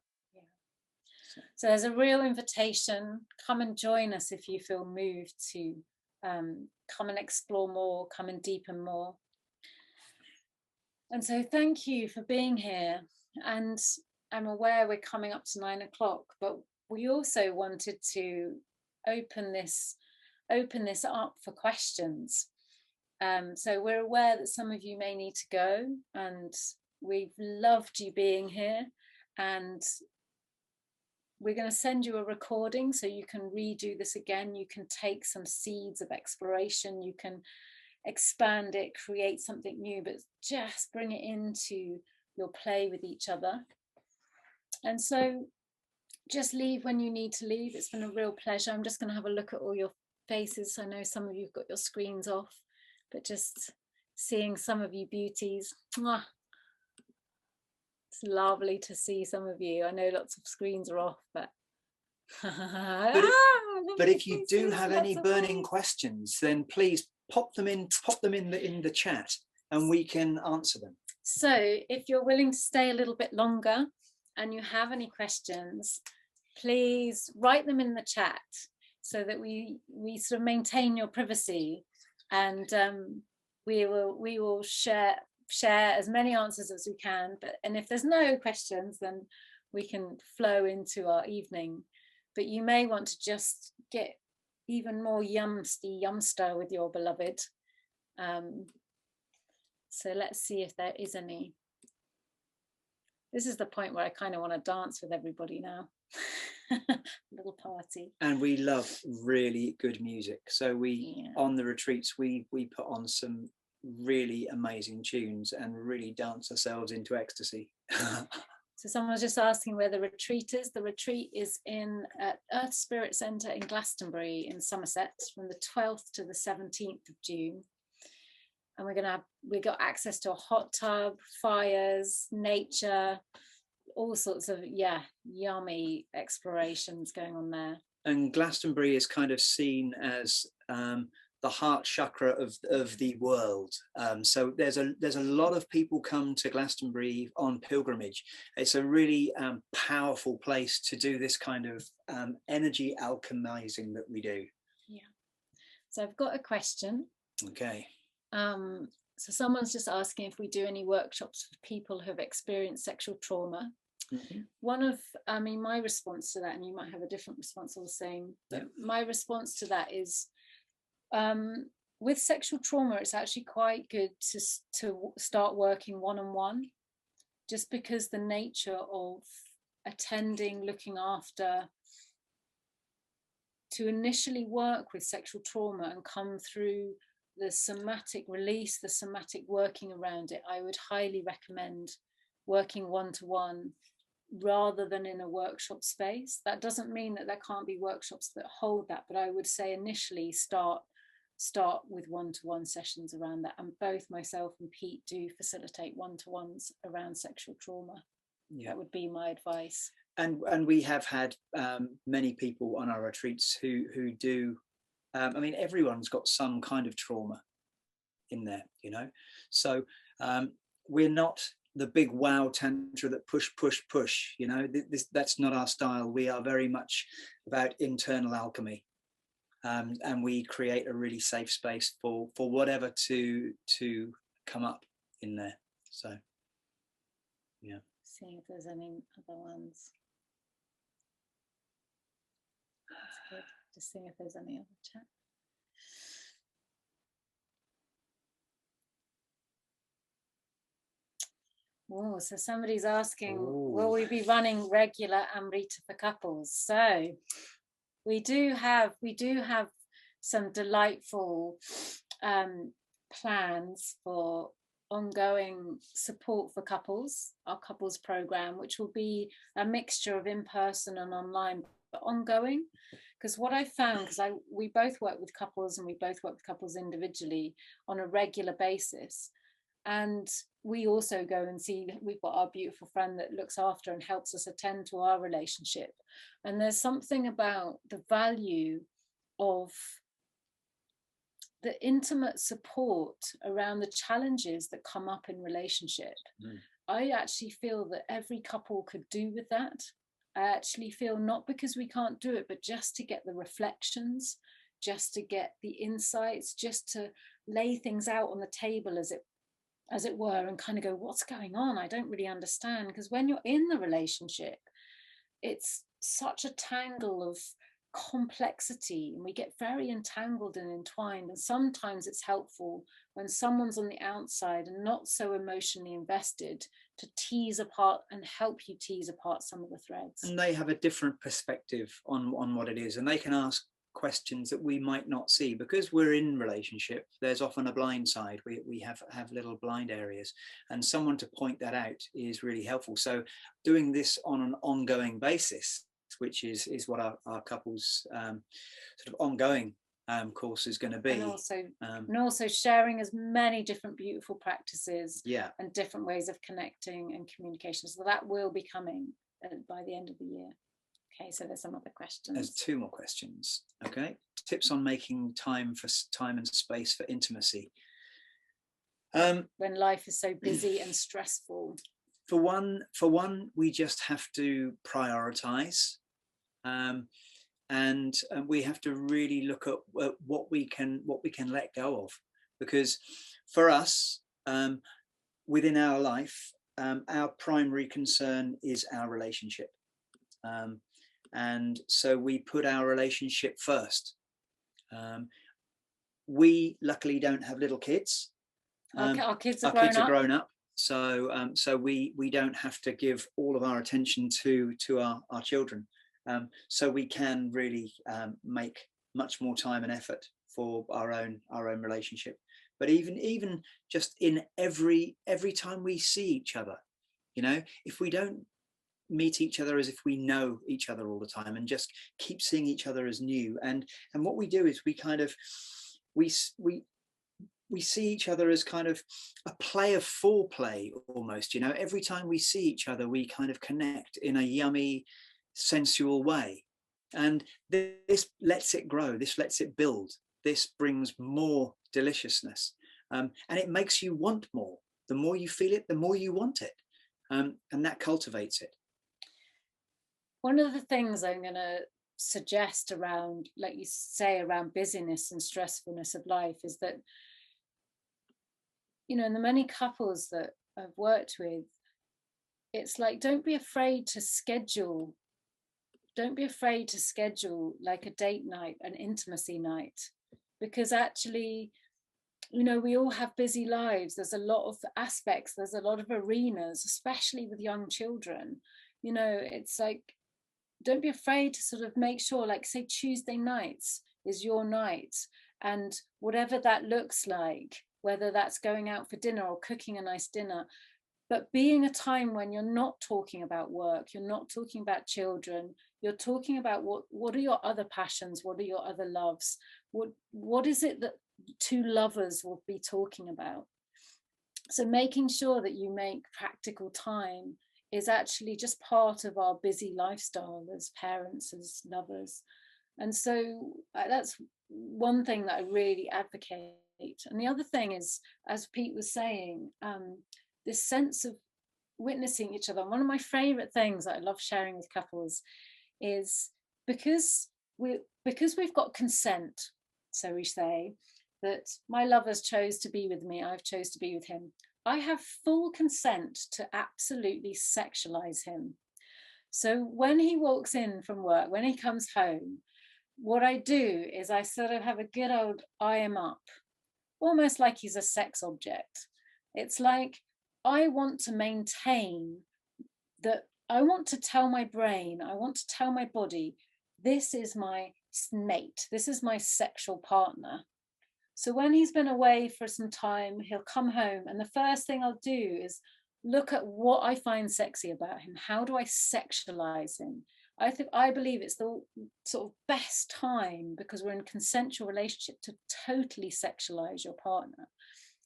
Yeah. So there's a real invitation. Come and join us if you feel moved to come and explore more, come and deepen more. And so thank you for being here. And I'm aware we're coming up to 9 o'clock, but we also wanted to open this up for questions. So we're aware that some of you may need to go, and we've loved you being here, and we're going to send you a recording so you can redo this again. You can take some seeds of exploration, you can expand it, create something new, but just bring it into your play with each other. And so just leave when you need to leave. It's been a real pleasure. I'm just going to have a look at all your faces. I know some of you've got your screens off, but just seeing some of you beauties. Mwah. It's lovely to see some of you. I know lots of screens are off, but but if you do have any burning questions, then please pop them in the chat, and we can answer them. So if you're willing to stay a little bit longer and you have any questions, please write them in the chat so that we sort of maintain your privacy, and we will share as many answers as we can. And if there's no questions, then we can flow into our evening. But you may want to just get even more yumster with your beloved. So let's see if there is any. This is the point where I kind of want to dance with everybody now. Little party. And we love really good music. So on the retreats, we put on some really amazing tunes and really dance ourselves into ecstasy. So someone was just asking where the retreat is. The retreat is at Earth Spirit Centre in Glastonbury in Somerset from the 12th to the 17th of June. And we got access to a hot tub, fires, nature, all sorts of yummy explorations going on there. And Glastonbury is kind of seen as the heart chakra of the world. So there's a lot of people come to Glastonbury on pilgrimage. It's a really powerful place to do this kind of energy alchemizing that we do. Yeah. So I've got a question. Okay. So someone's just asking if we do any workshops for people who have experienced sexual trauma. Mm-hmm. My response to that, and you might have a different response, or the same, but my response to that is, with sexual trauma, it's actually quite good to start working one-on-one, just because the nature of attending, looking after, to initially work with sexual trauma and come through the somatic release, the somatic working around it, I would highly recommend working one-to-one rather than in a workshop space. That doesn't mean that there can't be workshops that hold that, but I would say initially start with one-to-one sessions around that. And both myself and Pete do facilitate one-to-ones around sexual trauma. That would be my advice. And we have had many people on our retreats who do. Everyone's got some kind of trauma in there, So we're not the big wow tantra that push, that's not our style. We are very much about internal alchemy. And we create a really safe space for whatever to come up in there. So, seeing if there's any other ones. That's good. Just seeing if there's any other chat. Oh, so somebody's asking, will we be running regular Amrita for couples? So we do have some delightful plans for ongoing support for couples, our couples program, which will be a mixture of in-person and online, but ongoing. Because what I found, because we both work with couples and we both work with couples individually on a regular basis, and we also go and see, we've got our beautiful friend that looks after and helps us attend to our relationship. And there's something about the value of the intimate support around the challenges that come up in relationship. I actually feel that every couple could do with that. I actually feel, not because we can't do it, but just to get the reflections, just to get the insights, just to lay things out on the table, as it were, and kind of go, what's going on? I don't really understand. Because when you're in the relationship, it's such a tangle of complexity, and we get very entangled and entwined. And sometimes it's helpful when someone's on the outside and not so emotionally invested to tease apart and help you tease apart some of the threads. And they have a different perspective on what it is, and they can ask questions that we might not see, because we're in relationship. There's often a blind side. We have little blind areas, and someone to point that out is really helpful. So doing this on an ongoing basis, which is what our couples sort of ongoing course is going to be, and also sharing as many different beautiful practices, yeah, and different ways of connecting and communication. So that will be coming by the end of the year. Okay, so there's some other questions. There's 2 more questions. Okay, tips on making time and space for intimacy when life is so busy and stressful. For one, we just have to prioritize, and we have to really look at what we can let go of, because for us, within our life, our primary concern is our relationship. And so we put our relationship first. We luckily don't have little kids. Our kids are grown up. So we don't have to give all of our attention to our children. So we can really make much more time and effort for our own relationship. But even just in every time we see each other, if we don't meet each other as if we know each other all the time, and just keep seeing each other as new, and what we do is we kind of we see each other as kind of a play of foreplay almost. Every time we see each other, we kind of connect in a yummy, sensual way, and this lets it grow, this lets it build, this brings more deliciousness, and it makes you want more. The more you feel it, the more you want it, and that cultivates it. One of the things I'm going to suggest around, like you say, around busyness and stressfulness of life is that, in the many couples that I've worked with, it's like, don't be afraid to schedule like a date night, an intimacy night, because actually, we all have busy lives. There's a lot of aspects, there's a lot of arenas, especially with young children. It's like, don't be afraid to sort of make sure, like, say Tuesday nights is your night, and whatever that looks like, whether that's going out for dinner or cooking a nice dinner, but being a time when you're not talking about work, you're not talking about children, you're talking about what are your other passions, what are your other loves, what is it that 2 lovers will be talking about. So making sure that you make practical time is actually just part of our busy lifestyle as parents, as lovers. And so that's one thing that I really advocate. And the other thing is, as Pete was saying, this sense of witnessing each other. One of my favorite things that I love sharing with couples is, because we've got consent, so we say that my lover's chose to be with me, I've chose to be with him, I have full consent to absolutely sexualize him. So when he walks in from work, when he comes home, what I do is I sort of have a good old eye him up, almost like he's a sex object. It's like, I want to maintain that. I want to tell my brain, I want to tell my body, this is my mate, this is my sexual partner. So when he's been away for some time, he'll come home, and the first thing I'll do is look at what I find sexy about him. How do I sexualize him? I believe it's the sort of best time, because we're in a consensual relationship, to totally sexualize your partner.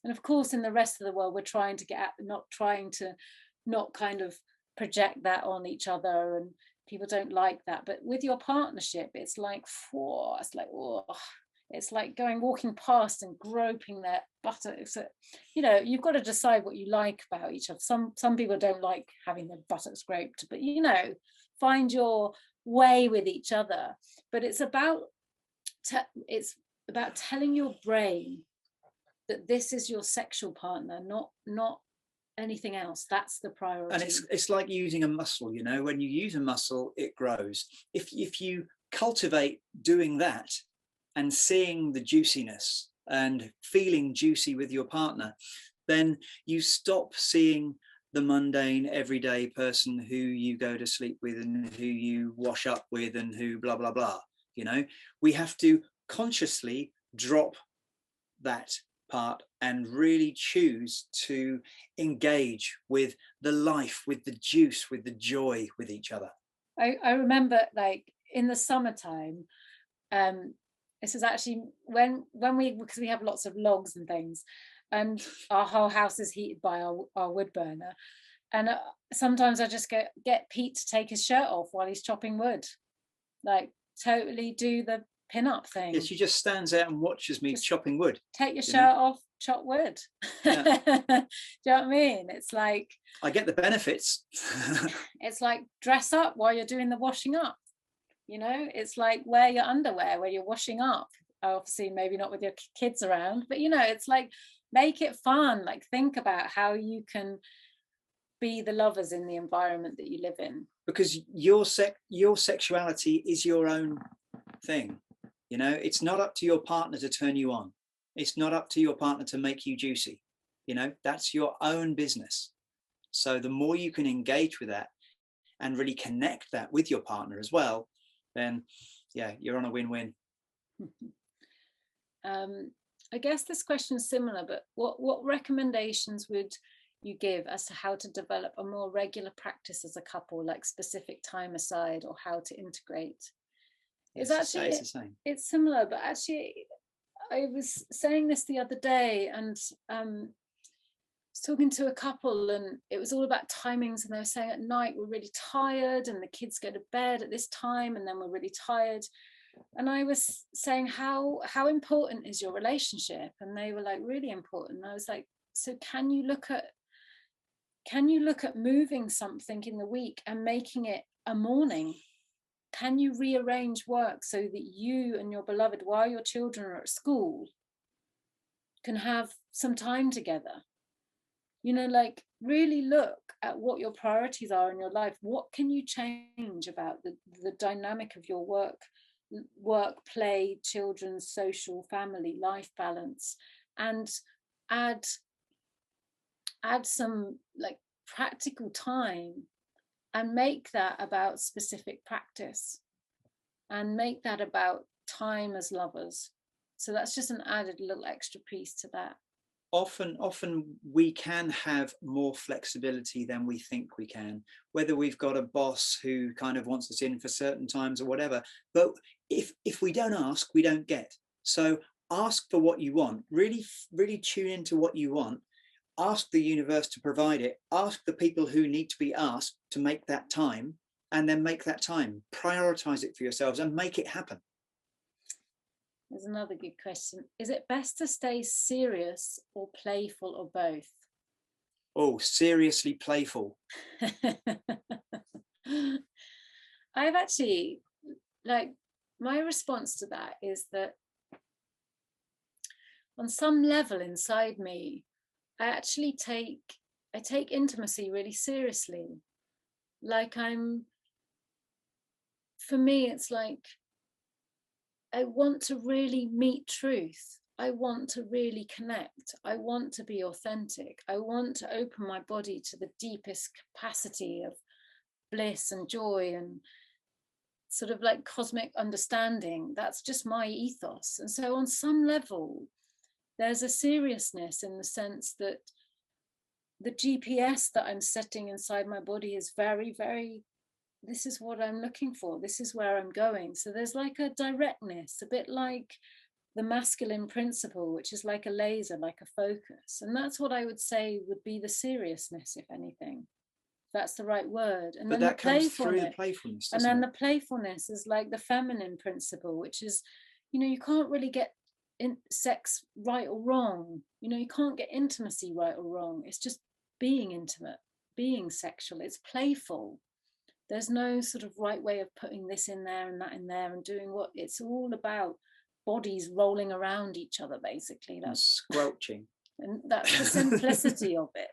And of course, in the rest of the world, we're trying to not kind of project that on each other, and people don't like that. But with your partnership, it's like, it's like walking past and groping their buttocks. You've got to decide what you like about each other. Some people don't like having their buttocks groped, but find your way with each other. But it's about telling your brain that this is your sexual partner, not anything else. That's the priority. And it's like using a muscle, you know, when you use a muscle, it grows. If you cultivate doing that and seeing the juiciness and feeling juicy with your partner, then you stop seeing the mundane everyday person who you go to sleep with and who you wash up with and who blah blah blah. You know, we have to consciously drop that part and really choose to engage with the life, with the juice, with the joy, with each other. I remember, like, in the summertime, this is actually when we, because we have lots of logs and things, and our whole house is heated by our wood burner, and sometimes I just get Pete to take his shirt off while he's chopping wood, like totally do the pin-up thing. Yes, she just stands out and watches me just chopping wood. Take your shirt off, chop wood. Yeah. Do you know what I mean? It's like, I get the benefits. It's like dress up while you're doing the washing up. You know, it's like wear your underwear when you're washing up. Obviously, maybe not with your kids around, but you know, it's like make it fun. Like think about how you can be the lovers in the environment that you live in. Because your sexuality is your own thing. You know, it's not up to your partner to turn you on. It's not up to your partner to make you juicy. You know, that's your own business. So the more you can engage with that and really connect that with your partner as well, then yeah, you're on a win-win. I guess this question is similar, but what recommendations would you give as to how to develop a more regular practice as a couple, like specific time aside or how to integrate? It's actually the same. It's similar, but actually I was saying this the other day, and I was talking to a couple, and it was all about timings, and they were saying at night we're really tired and the kids go to bed at this time and then we're really tired. And I was saying, how important is your relationship? And they were like, really important. And I was like, so can you look at moving something in the week and making it a morning? Can you rearrange work so that you and your beloved, while your children are at school, can have some time together? You know, like really look at what your priorities are in your life. What can you change about the dynamic of your work, play, children, social, family, life balance, and add some like practical time and make that about specific practice and make that about time as lovers. So that's just an added little extra piece to that. Often we can have more flexibility than we think we can, whether we've got a boss who kind of wants us in for certain times or whatever. But if we don't ask, we don't get. So ask for what you want, really tune into what you want, ask the universe to provide it, ask the people who need to be asked to make that time, and then make that time, prioritize it for yourselves and make it happen. There's another good question. Is it best to stay serious or playful or both? Oh, seriously playful. I've actually, like, my response to that is that on some level inside me, I take intimacy really seriously. Like for me, it's like, I want to really meet truth. I want to really connect. I want to be authentic. I want to open my body to the deepest capacity of bliss and joy and sort of like cosmic understanding. That's just my ethos. And so on some level, there's a seriousness in the sense that the GPS that I'm setting inside my body is very, very, this is what I'm looking for. This is where I'm going. So there's like a directness, a bit like the masculine principle, which is like a laser, like a focus. And that's what I would say would be the seriousness, if anything. That's the right word. And but then that comes through the playfulness. And then the playfulness is like the feminine principle, which is, you know, you can't really get in sex right or wrong. You know, you can't get intimacy right or wrong. It's just being intimate, being sexual. It's playful. There's no sort of right way of putting this in there and that in there and doing what. It's all about bodies rolling around each other, basically. And That's squelching. and that's the simplicity of it,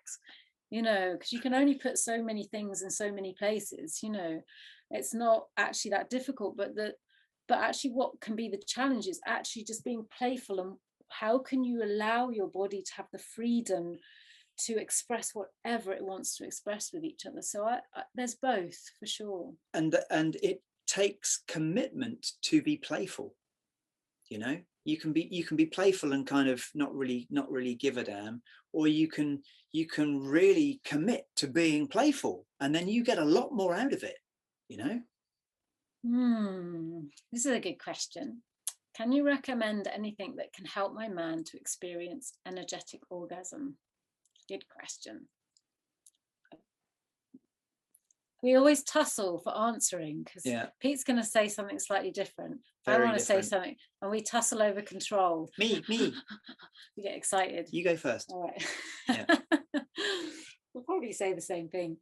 you know, because you can only put so many things in so many places, you know. It's not actually that difficult, but actually what can be the challenge is actually just being playful, and how can you allow your body to have the freedom to express whatever it wants to express with each other. So there's both, for sure. And it takes commitment to be playful. You know, you can be playful and kind of not really give a damn, or you can really commit to being playful, and then you get a lot more out of it, you know. This is a good question. Can you recommend anything that can help my man to experience energetic orgasm? Good question. We always tussle for answering, because Pete's going to say something slightly different. Very I want to different. say something, and we tussle over control. Me. We get excited. You go first. All right. Yeah. We'll probably say the same thing.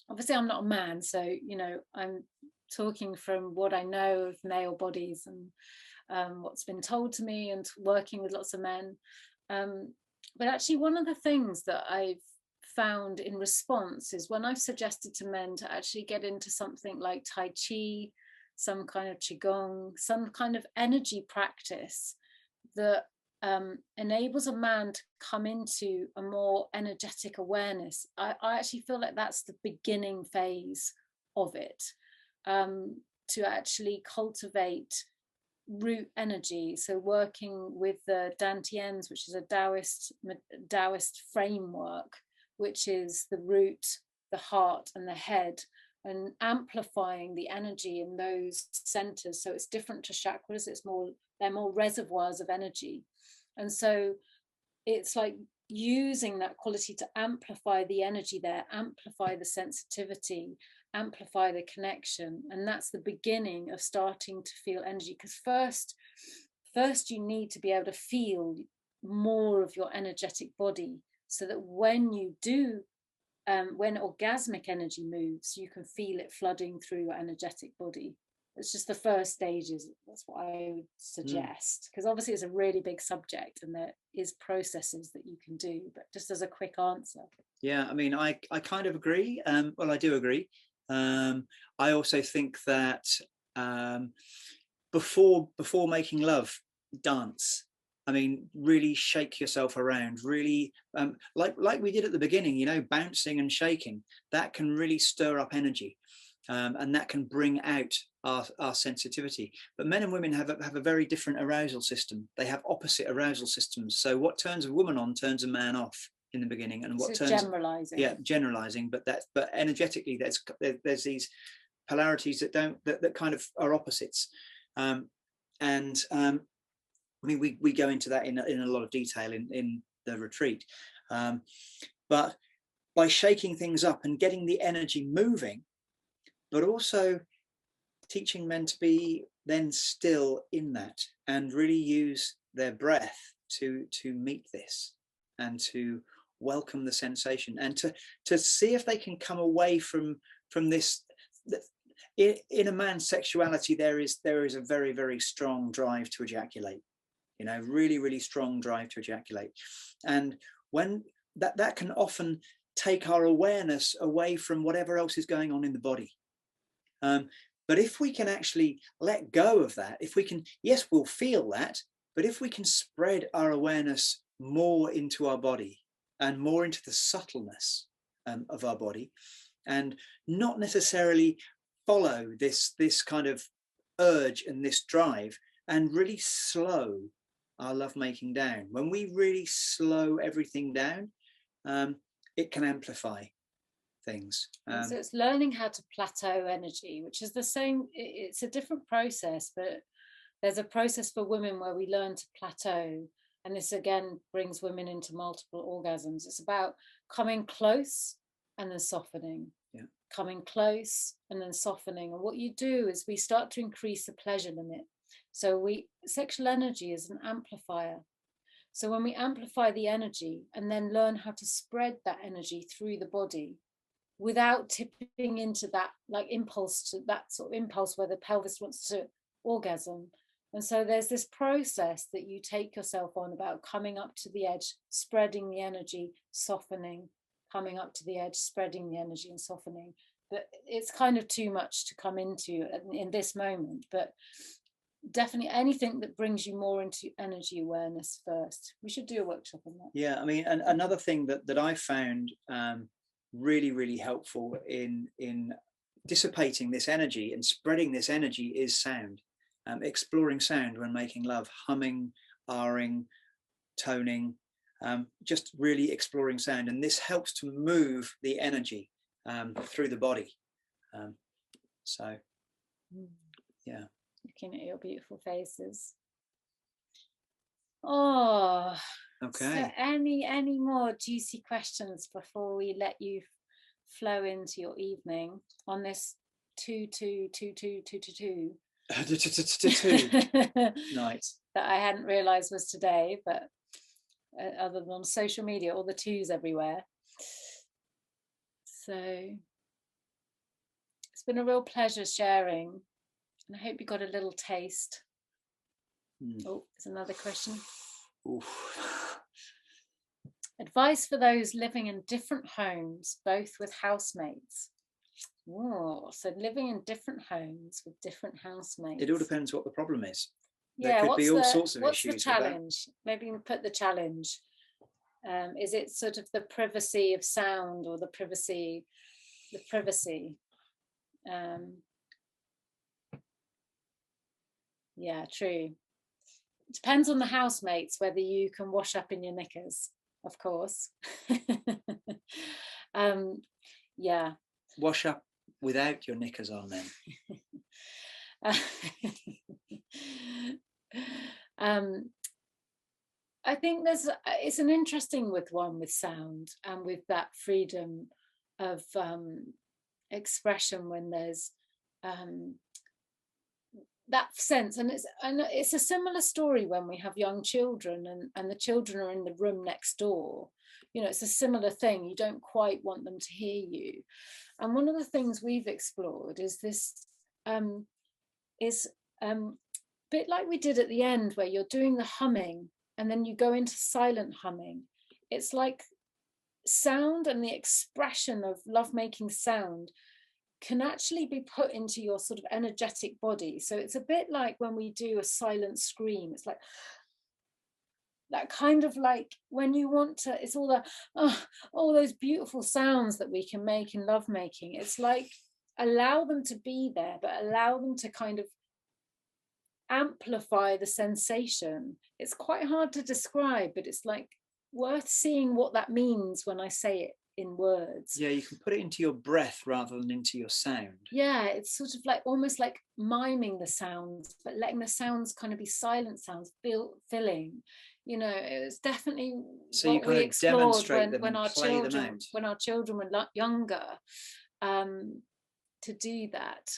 Obviously, I'm not a man, so, you know, I'm talking from what I know of male bodies and what's been told to me and working with lots of men. But actually, one of the things that I've found in response is when I've suggested to men to actually get into something like Tai Chi, some kind of Qigong, some kind of energy practice that enables a man to come into a more energetic awareness. I actually feel like that's the beginning phase of it, to actually cultivate root energy. So working with the Dantians, which is a Taoist framework, which is the root, the heart, and the head, and amplifying the energy in those centers. So it's different to chakras. They're more reservoirs of energy. And so it's like using that quality to amplify the energy there, amplify the sensitivity, amplify the connection. And that's the beginning of starting to feel energy. Because first you need to be able to feel more of your energetic body, so that when you do, when orgasmic energy moves, you can feel it flooding through your energetic body. It's just the first stages. That's what I would suggest, because obviously it's a really big subject and there is processes that you can do, but just as a quick answer. Yeah, I mean, I kind of agree. Well, I do agree. I also think that before making love, dance. I mean, really shake yourself around, really, like we did at the beginning, you know, bouncing and shaking. That can really stir up energy, and that can bring out our sensitivity. But men and women have a very different arousal system. They have opposite arousal systems. So what turns a woman on turns a man off in the beginning, and what turns generalizing. But energetically, there's these polarities that kind of are opposites, I mean, we go into that in a lot of detail in the retreat, but by shaking things up and getting the energy moving, but also teaching men to be then still in that and really use their breath to meet this and to welcome the sensation, and to see if they can come away from this. In a man's sexuality, there is a very, very strong drive to ejaculate. You know, really, really strong drive to ejaculate. And when that can often take our awareness away from whatever else is going on in the body. But if we can actually let go of that, if we can, yes, we'll feel that, but if we can spread our awareness more into our body and more into the subtleness of our body, and not necessarily follow this kind of urge and this drive, and really slow our lovemaking down. When we really slow everything down, it can amplify things. So it's learning how to plateau energy, which is the same. It's a different process, but there's a process for women where we learn to plateau. And this again brings women into multiple orgasms. It's about coming close and then softening. Yeah. Coming close and then softening. And what you do is we start to increase the pleasure limit. So sexual energy is an amplifier. So when we amplify the energy and then learn how to spread that energy through the body, without tipping into that like impulse, to that sort of impulse where the pelvis wants to orgasm. And so there's this process that you take yourself on about coming up to the edge, spreading the energy, softening, coming up to the edge, spreading the energy and softening. But it's kind of too much to come into in this moment. But definitely anything that brings you more into energy awareness first. We should do a workshop on that. Yeah, I mean, and another thing that I found really, really helpful in dissipating this energy and spreading this energy is sound. Exploring sound when making love, humming, ahhing, toning, just really exploring sound. And this helps to move the energy through the body. So, yeah. Looking at your beautiful faces. Oh, okay. So any more juicy questions before we let you flow into your evening on this 2-2-2-2-2-2 night that I hadn't realized was today, but other than on social media, all the twos everywhere. So it's been a real pleasure sharing, and I hope you got a little taste. Oh, there's another question. Oof. Advice for those living in different homes, both with housemates. Oh, so living in different homes with different housemates. It all depends what the problem is. Yeah, there could be all sorts of what's issues. The challenge? Maybe you can put the challenge. Is it sort of the privacy of sound, or the privacy? Yeah, true. It depends on the housemates whether you can wash up in your knickers, of course. Yeah. Wash up without your knickers on then. I think it's an interesting one with sound and with that freedom of expression when there's that sense. And it's a similar story when we have young children and the children are in the room next door. You know, it's a similar thing. You don't quite want them to hear you. And one of the things we've explored is this bit like we did at the end, where you're doing the humming and then you go into silent humming. It's like sound and the expression of lovemaking sound can actually be put into your sort of energetic body. So it's a bit like when we do a silent scream. It's like that kind of like when you want to, it's all all those beautiful sounds that we can make in lovemaking. It's like allow them to be there, but allow them to kind of amplify the sensation. It's quite hard to describe, but it's like worth seeing what that means when I say it in words. Yeah, you can put it into your breath rather than into your sound. Yeah, it's sort of like almost like miming the sounds, but letting the sounds kind of be silent sounds, filling. You know, it was definitely so what we explored when our children were younger, to do that.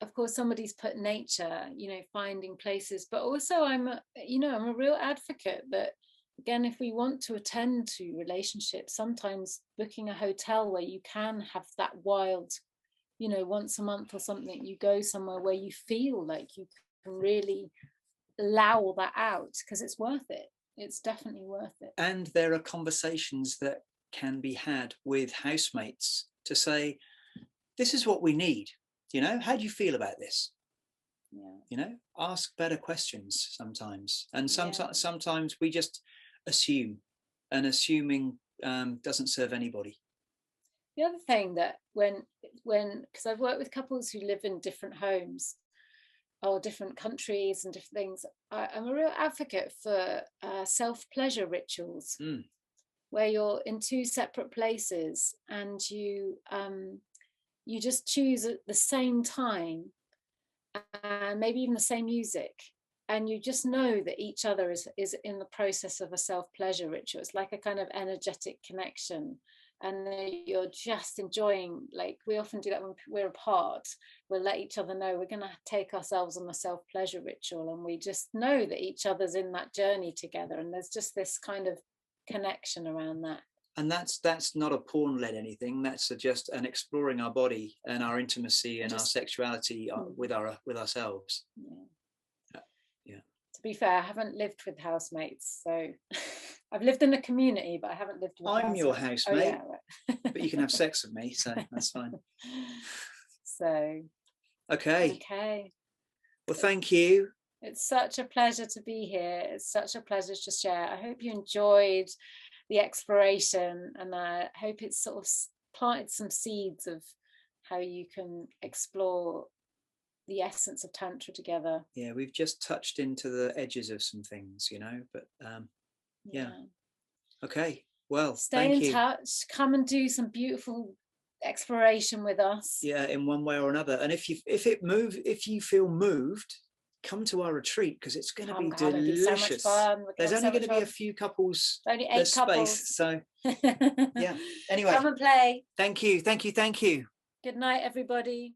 Of course, somebody's put nature, you know, finding places, but also I'm a real advocate that, again, if we want to attend to relationships, sometimes booking a hotel where you can have that wild, you know, once a month or something, you go somewhere where you feel like you can really allow all that out, because it's worth it. It's definitely worth it. And there are conversations that can be had with housemates to say, this is what we need. You know, how do you feel about this? Yeah. You know, ask better questions sometimes. And sometimes we just assume, and assuming doesn't serve anybody. The other thing that when because I've worked with couples who live in different homes or different countries and different things, I'm a real advocate for self-pleasure rituals, where you're in two separate places and you just choose at the same time, and maybe even the same music, and you just know that each other is in the process of a self-pleasure ritual. It's like a kind of energetic connection, and you're just enjoying, like we often do that when we're apart. We'll let each other know we're going to take ourselves on a self-pleasure ritual, and we just know that each other's in that journey together, and there's just this kind of connection around that. And that's not a porn-led anything. That's just an exploring our body and our intimacy and our sexuality with ourselves. Yeah. To be fair, I haven't lived with housemates, so I've lived in a community, but I haven't lived with I'm your housemates. housemate, Oh, yeah, right. but you can have sex with me, so that's fine. So okay. Well, thank you. It's such a pleasure to be here. It's such a pleasure to share. I hope you enjoyed the exploration, and I hope it's sort of planted some seeds of how you can explore the essence of Tantra together. Yeah, we've just touched into the edges of some things, but yeah. Okay, well, stay in touch. Come and do some beautiful exploration with us. Yeah, in one way or another. And if you feel moved, come to our retreat, because it's going to be delicious. So much fun. There's only going to be a few couples. Only 8 couples. Space, so yeah. Anyway, come and play. Thank you. Good night, everybody.